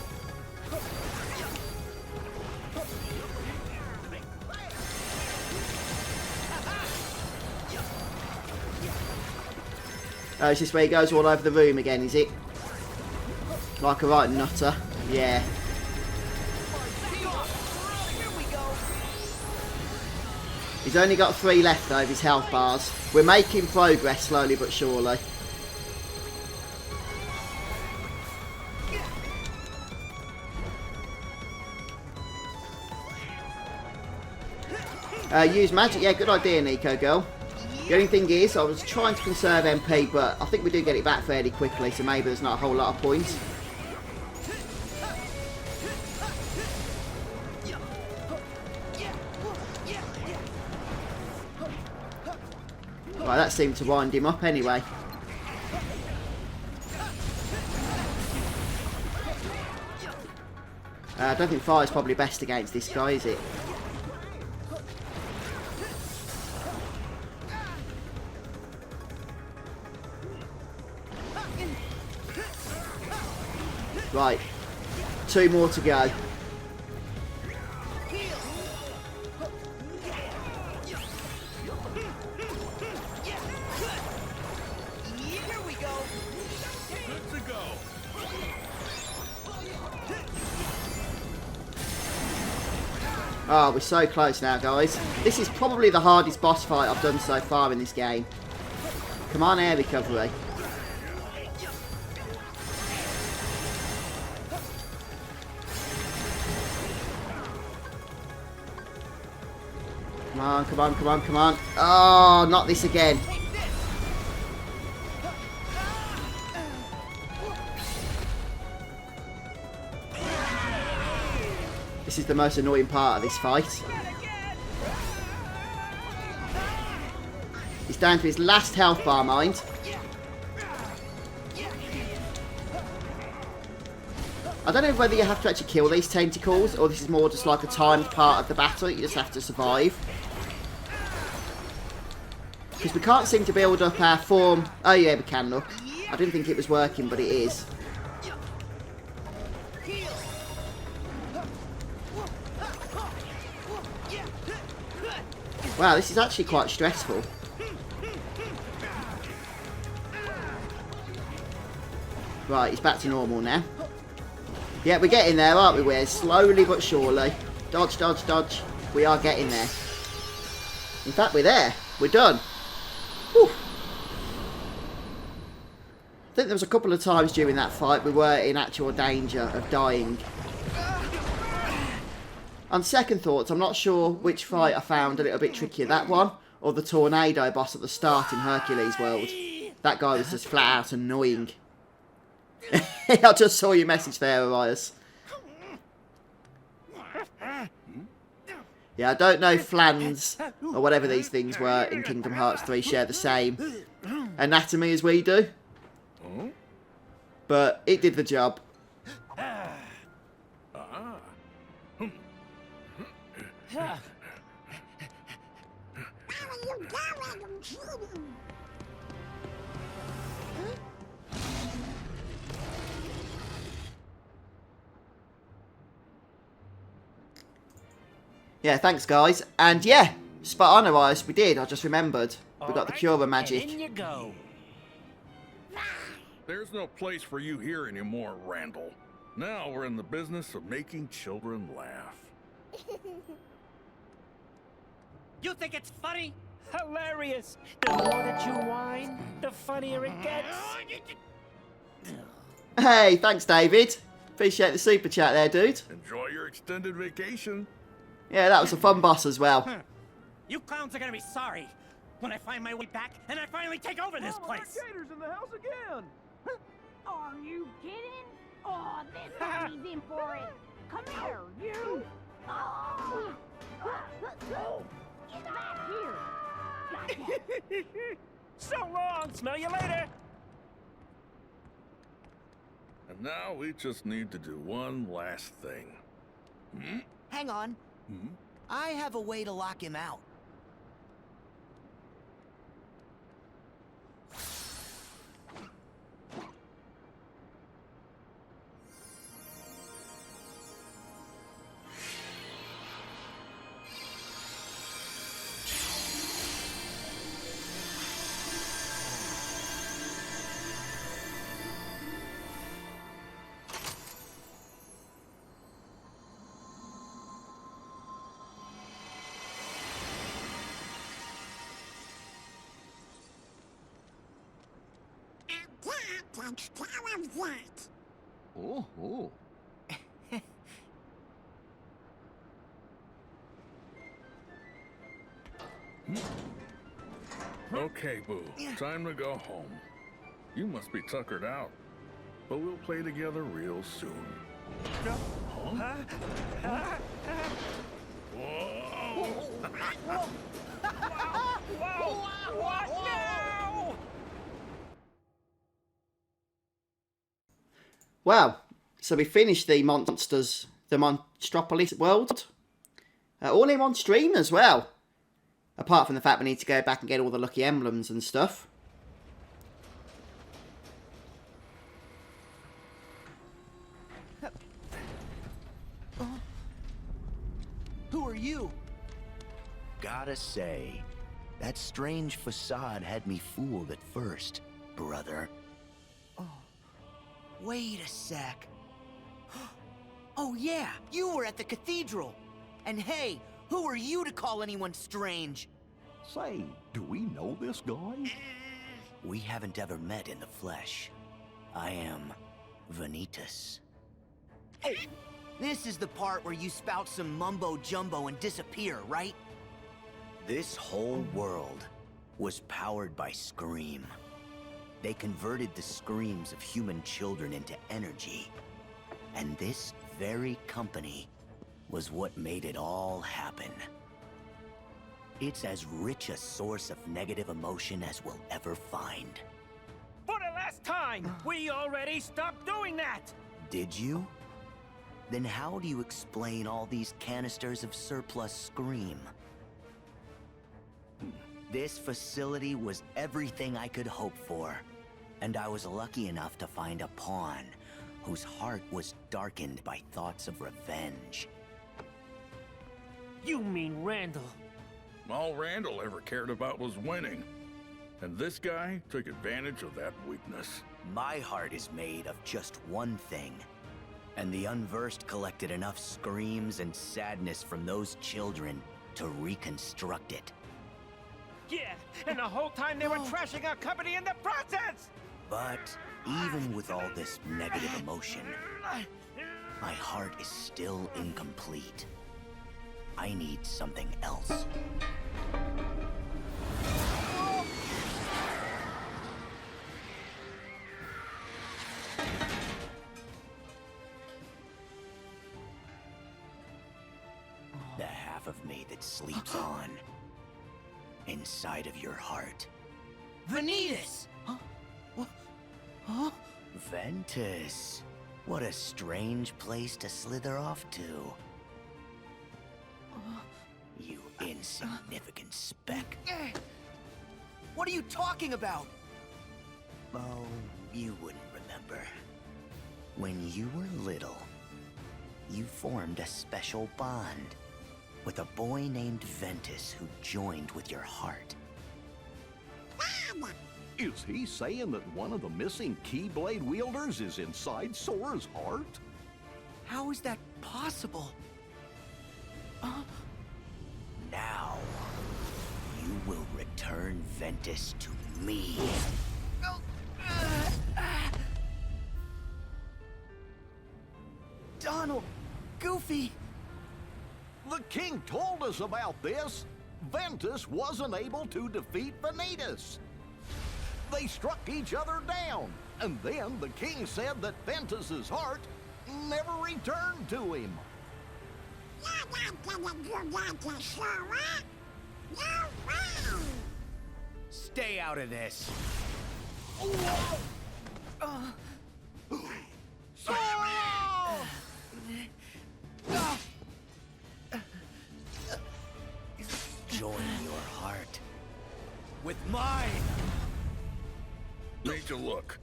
Oh, is this where he goes all over the room again, is it? Like a right nutter. Yeah. He's only got 3 left though of his health bars. We're making progress slowly but surely. Use magic, yeah, good idea, Nico girl. The only thing is, I was trying to conserve MP, but I think we do get it back fairly quickly, so maybe there's not a whole lot of points. Right, that seemed to wind him up anyway. I don't think fire's probably best against this guy, is it? Right, 2 more to go. Oh, we're so close now, guys. This is probably the hardest boss fight I've done so far in this game. Come on, air recovery. Come on, come on, come on, come on. Oh, not this again. This is the most annoying part of this fight. He's down to his last health bar, mind. I don't know whether you have to actually kill these tentacles, or this is more just like a timed part of the battle. You just have to survive. Because we can't seem to build up our form. Oh yeah, we can, look. I didn't think it was working, but it is. Wow, this is actually quite stressful. Right, he's back to normal now. Yeah, we're getting there, aren't we, Weird? Slowly but surely. Dodge, dodge, dodge. We are getting there. In fact, we're there. We're done. Whew. I think there was a couple of times during that fight we were in actual danger of dying. On second thoughts, I'm not sure which fight I found a little bit trickier, that one or the tornado boss at the start in Hercules World. That guy was just flat out annoying. I just saw your message there, Arias. Yeah, I don't know if flans or whatever these things were in Kingdom Hearts 3 share the same anatomy as we do. But it did the job. Yeah, thanks guys. And yeah, spot on, Arias, we did. I just remembered. We got the Cura magic. In you go. There's no place for you here anymore, Randall. Now we're in the business of making children laugh. You think it's funny? Hilarious. The more that you whine, the funnier it gets. Hey, thanks David. Appreciate the super chat there, dude. Enjoy your extended vacation. Yeah, that was a fun boss as well. You clowns are gonna be sorry when I find my way back and I finally take over this place. Gators in the house again. Are you kidding? Oh, this guy's in for it. Come here, you. Oh. Get back here. Gotcha. So long. Smell you later. And now we just need to do one last thing. Hmm? Hang on. I have a way to lock him out. That takes care of that. Oh. Okay, Boo. Time to go home. You must be tuckered out. But we'll play together real soon. Huh? Whoa! Whoa! What now? Well, so we finished the Monstropolis world. All in one stream as well. Apart from the fact we need to go back and get all the lucky emblems and stuff. Who are you? Gotta say, that strange facade had me fooled at first, brother. Oh, wait a sec. Oh yeah, you were at the cathedral. And hey, who are you to call anyone strange? Say, do we know this guy? We haven't ever met in the flesh. I am Vanitas. Oh, this is the part where you spout some mumbo-jumbo and disappear, right? This whole world was powered by Scream. They converted the screams of human children into energy. And this very company was what made it all happen. It's as rich a source of negative emotion as we'll ever find. For the last time, we already stopped doing that. Did you? Then how do you explain all these canisters of surplus Scream? This facility was everything I could hope for. And I was lucky enough to find a pawn whose heart was darkened by thoughts of revenge. You mean Randall? All Randall ever cared about was winning. And this guy took advantage of that weakness. My heart is made of just one thing. And the Unversed collected enough screams and sadness from those children to reconstruct it. Yeah, and the whole time they were trashing our company in the process! But even with all this negative emotion, my heart is still incomplete. I need something else. The half of me that sleeps on inside of your heart. Vanitas! Huh? Ventus. What a strange place to slither off to. You insignificant speck. What are you talking about? Oh, you wouldn't remember. When you were little, you formed a special bond with a boy named Ventus who joined with your heart. Is he saying that one of the missing Keyblade wielders is inside Sora's heart? How is that possible? Now, you will return Ventus to me. Donald! Goofy! The king told us about this. Ventus wasn't able to defeat Vanitas. They struck each other down, and then the king said that Ventus's heart never returned to him. You're not gonna do that to Sora. No way! Stay out of this. Join your heart with mine. Need to look.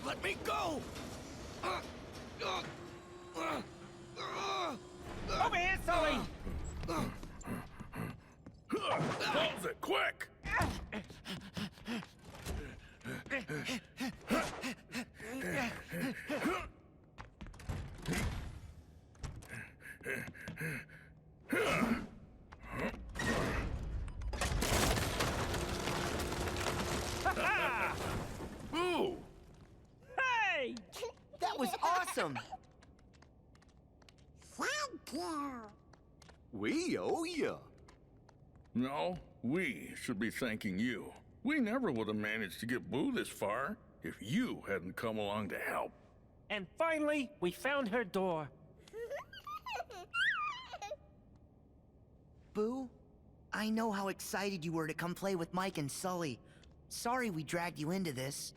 Let me go. Over here, Sulley! Close it, quick! Boo! Hey! That was awesome. Thank you. We owe you. No, we should be thanking you. We never would have managed to get Boo this far if you hadn't come along to help. And finally, we found her door. Boo, I know how excited you were to come play with Mike and Sulley. Sorry we dragged you into this.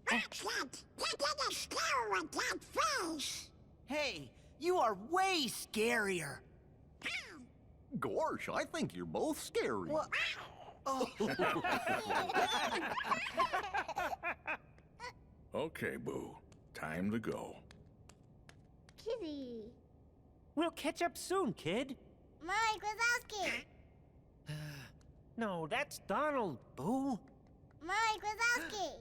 What's that? You didn't scare with that face. Hey, you are way scarier. Gosh, I think you're both scary. What? Oh. Okay, Boo. Time to go. Kitty. We'll catch up soon, kid. Mike Wazowski. No, that's Donald, Boo. Mike Wazowski.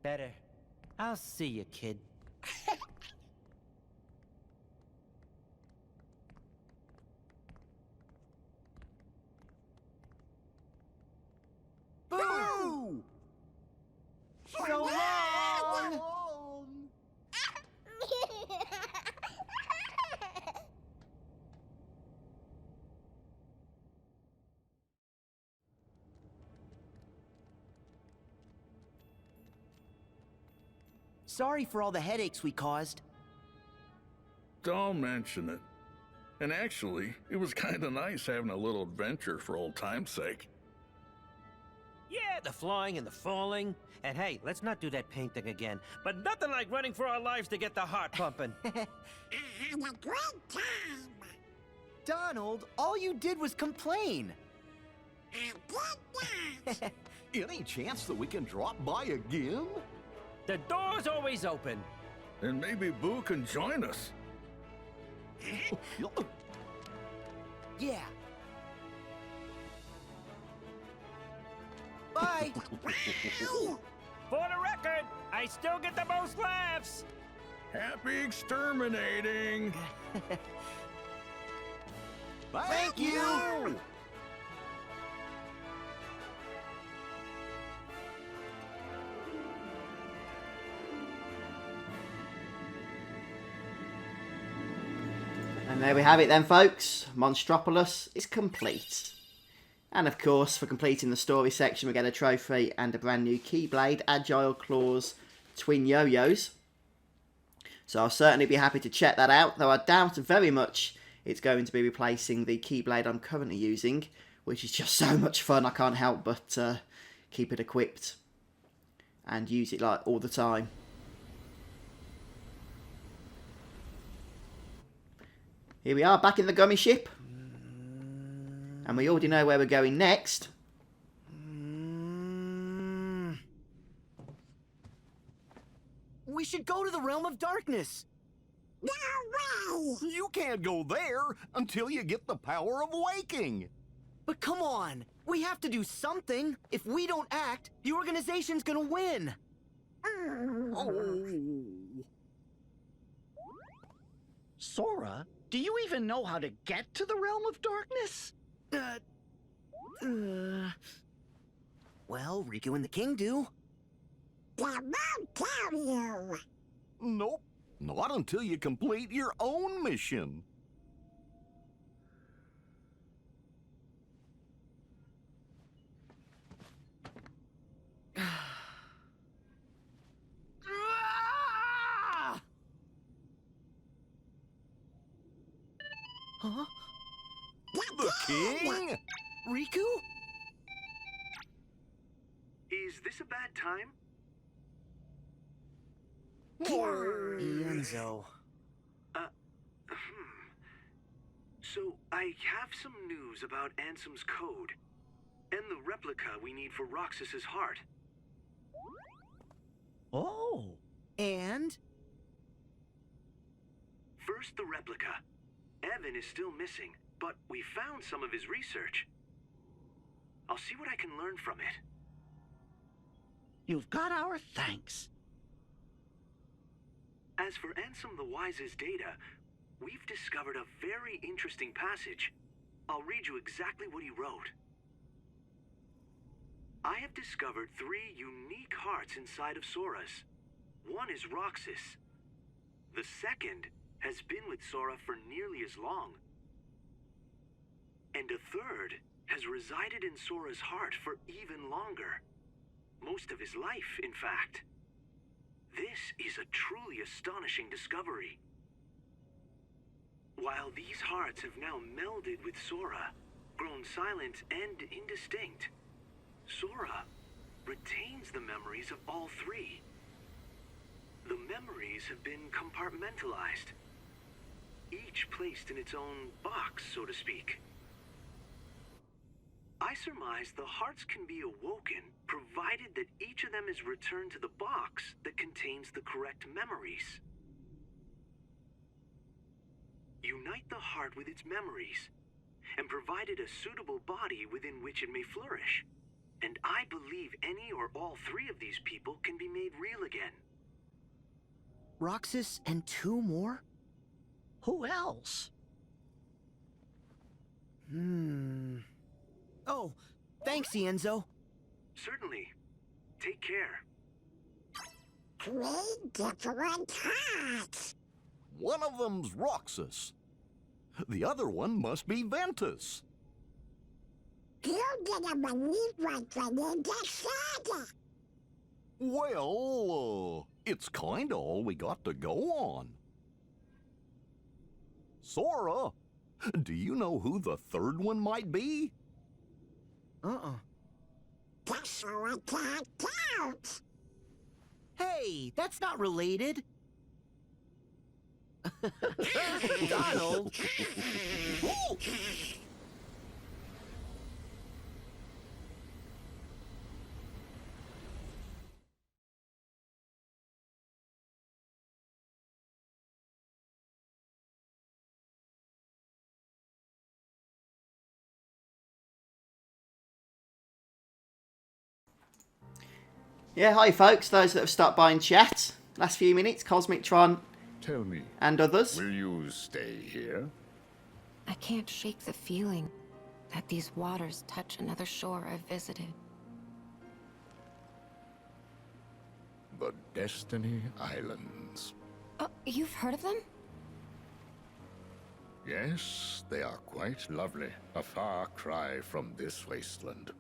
Better. I'll see you, kid. Boo! So long! Sorry for all the headaches we caused. Don't mention it. And actually, it was kind of nice having a little adventure for old time's sake. Yeah, the flying and the falling. And hey, let's not do that paint thing again. But nothing like running for our lives to get the heart pumping. I had a great time. Donald, all you did was complain. I did that. Any chance that we can drop by again? The door's always open. And maybe Boo can join us. Yeah. Bye. For the record, I still get the most laughs. Happy exterminating! Thank you. And there we have it then, folks. Monstropolis is complete. And of course, for completing the story section, we get a trophy and a brand new Keyblade, Agile Claws, Twin Yo-Yos. So I'll certainly be happy to check that out, though I doubt very much it's going to be replacing the Keyblade I'm currently using, which is just so much fun. I can't help but keep it equipped and use it like all the time. Here we are, back in the gummy ship. And we already know where we're going next. We should go to the Realm of Darkness. No way. You can't go there until you get the power of waking. But come on, we have to do something. If we don't act, the organization's gonna win. Sora, do you even know how to get to the Realm of Darkness? Well, Riku and the King do. They won't tell you. Nope, not until you complete your own mission. Huh? The king? Riku? Is this a bad time? Ienzo. So, I have some news about Ansem's code, and the replica we need for Roxas's heart. Oh. And? First, the replica. Evan is still missing, but we found some of his research. I'll see what I can learn from it. You've got our thanks. As for Ansem the Wise's data, we've discovered a very interesting passage. I'll read you exactly what he wrote. I have discovered 3 unique hearts inside of Sora's. One is Roxas. The second has been with Sora for nearly as long. And a third has resided in Sora's heart for even longer. Most of his life, in fact. This is a truly astonishing discovery. While these hearts have now melded with Sora, grown silent and indistinct, Sora retains the memories of all 3. The memories have been compartmentalized, each placed in its own box, so to speak. I surmise the hearts can be awoken, provided that each of them is returned to the box that contains the correct memories. Unite the heart with its memories, and provide it a suitable body within which it may flourish. And I believe any or all 3 of these people can be made real again. Roxas and 2 more? Who else? Oh, thanks, Ienzo. Certainly. Take care. 3 different hearts. One of them's Roxas. The other one must be Vanitas. You didn't believe what Vanitas said. Well, it's kinda all we got to go on. Sora, do you know who the third one might be? That's Sora can't count. Hey, that's not related. Donald! Yeah, hi folks, those that have stopped by in chat. Last few minutes, Cosmic Tron Tell me, and others. will you stay here? I can't shake the feeling that these waters touch another shore I've visited. The Destiny Islands. Oh, you've heard of them? Yes, they are quite lovely. A far cry from this wasteland.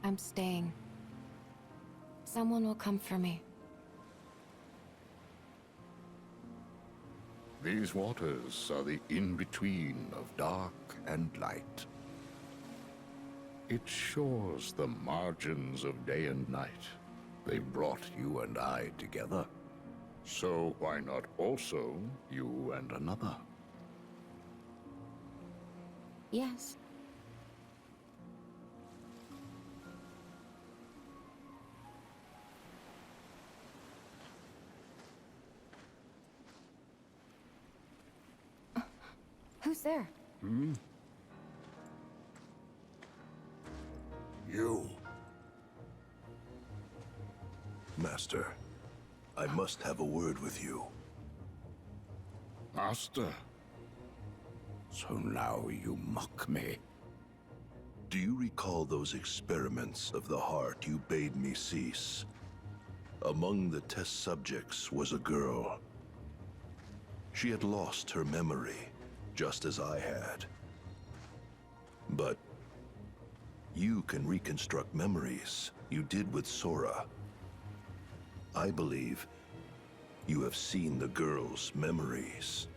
I'm staying. Someone will come for me. These waters are the in-between of dark and light. It shores the margins of day and night. They brought you and I together. So why not also you and another? Yes. Who's there? You. Master, I must have a word with you. Master. So now you mock me. Do you recall those experiments of the heart you bade me cease? Among the test subjects was a girl. She had lost her memory, just as I had. But you can reconstruct memories you did with Sora. I believe you have seen the girl's memories.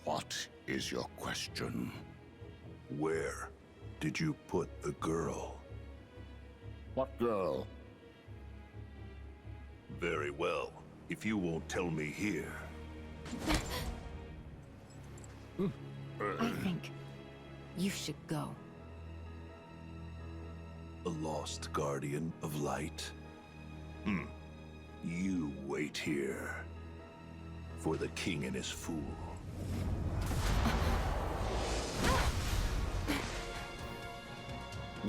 What is your question? Where did you put the girl? What girl? Very well, if you won't tell me here. I think you should go. A lost guardian of light? You wait here. For the king and his fool.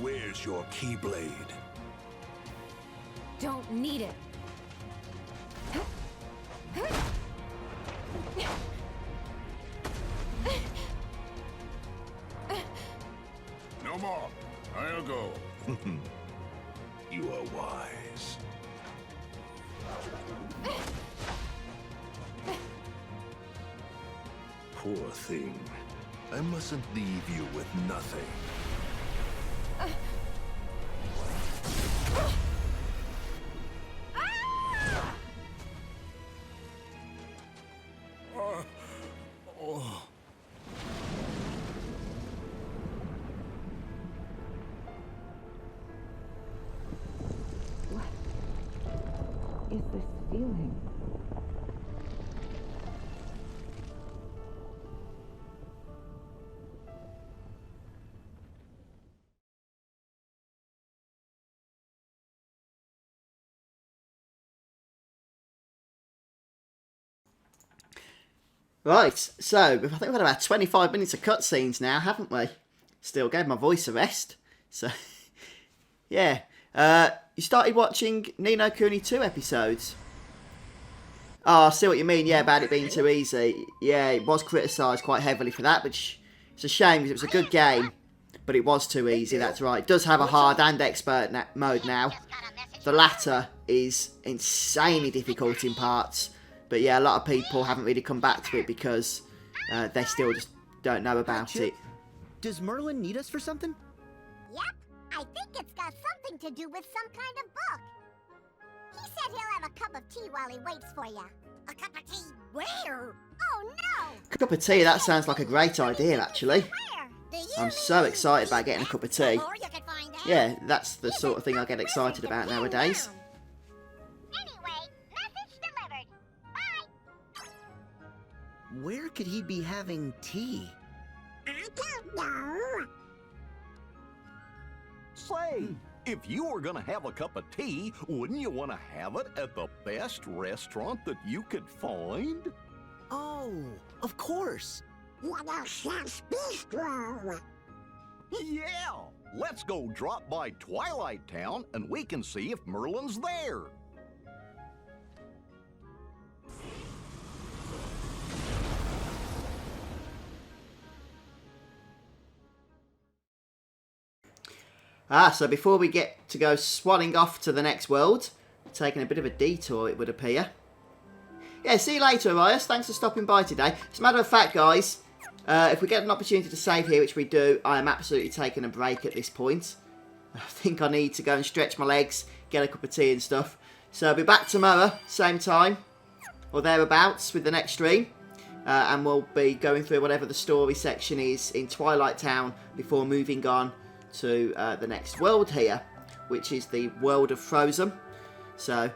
Where's your Keyblade? Don't need it. No more. I'll go. You are wise. Poor thing. I mustn't leave you with nothing. Is this feeling? Right, so I think we've had about 25 minutes of cutscenes now, haven't we? Still gave my voice a rest. So, yeah. You started watching Ni no Kuni 2 episodes. Oh, I see what you mean, yeah, about it being too easy. Yeah, it was criticised quite heavily for that, but it's a shame because it was a good game. But it was too easy, that's right. It does have a hard and expert mode now. The latter is insanely difficult in parts. But yeah, a lot of people haven't really come back to it because they still just don't know about it. Does Merlin need us for something? Yep, I think it's got something to do with some kind of book. He said he'll have a cup of tea while he waits for you. A cup of tea where? Oh no! Cup of tea, that sounds like a great idea actually. I'm so excited about getting a cup of tea. Yeah, that's the sort of thing I get excited about nowadays. Where could he be having tea? I don't know. Say, if you were gonna have a cup of tea, wouldn't you want to have it at the best restaurant that you could find? Oh, of course. What else has bistro? Yeah, let's go drop by Twilight Town and we can see if Merlin's there. So before we get to go swanning off to the next world, taking a bit of a detour it would appear. Yeah, see you later, Arias. Thanks for stopping by today. As a matter of fact, guys, if we get an opportunity to save here, which we do, I am absolutely taking a break at this point. I think I need to go and stretch my legs, get a cup of tea and stuff. So I'll be back tomorrow, same time, or thereabouts, with the next stream. And we'll be going through whatever the story section is in Twilight Town before moving on to the next world here, which is the world of Frozen. So,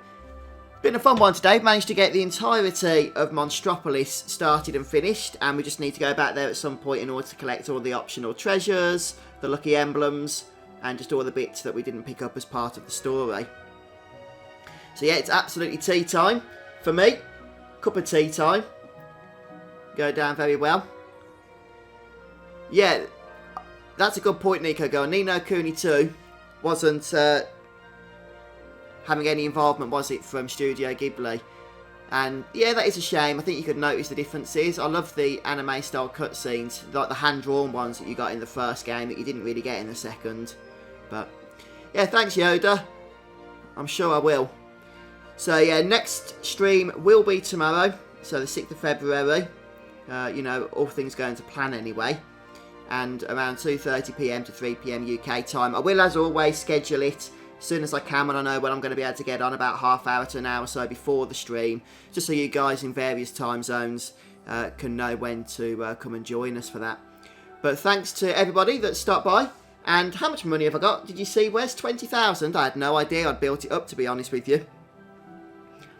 been a fun one today. Managed to get the entirety of Monstropolis started and finished, and we just need to go back there at some point in order to collect all the optional treasures, the lucky emblems, and just all the bits that we didn't pick up as part of the story. So yeah, it's absolutely tea time for me. Cup of tea time. Go down very well. Yeah, that's a good point, Nico. Go. Ni no Kuni 2 wasn't having any involvement, was it, from Studio Ghibli? And yeah, that is a shame. I think you could notice the differences. I love the anime style cutscenes, like the hand-drawn ones that you got in the first game that you didn't really get in the second. But yeah, thanks Yoda. I'm sure I will. So yeah, next stream will be tomorrow, so the 6th of February. You know, all things going to plan anyway. And around 2:30 PM to 3 PM UK time. I will, as always, schedule it as soon as I can when I know when I'm going to be able to get on, about half hour to an hour or so before the stream, just so you guys in various time zones can know when to come and join us for that. But thanks to everybody that stopped by. And how much money have I got? Did you see? Where's 20,000? I had no idea I'd built it up, to be honest with you.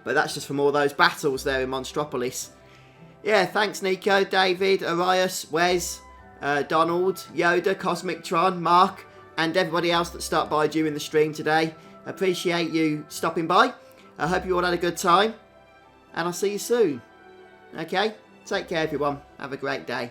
But that's just from all those battles there in Monstropolis. Yeah, thanks Nico, David, Arias, Wes, Donald, Yoda, Cosmic Tron, Mark, and everybody else that stopped by during the stream today. Appreciate you stopping by. I hope you all had a good time. And I'll see you soon. Okay? Take care everyone. Have a great day.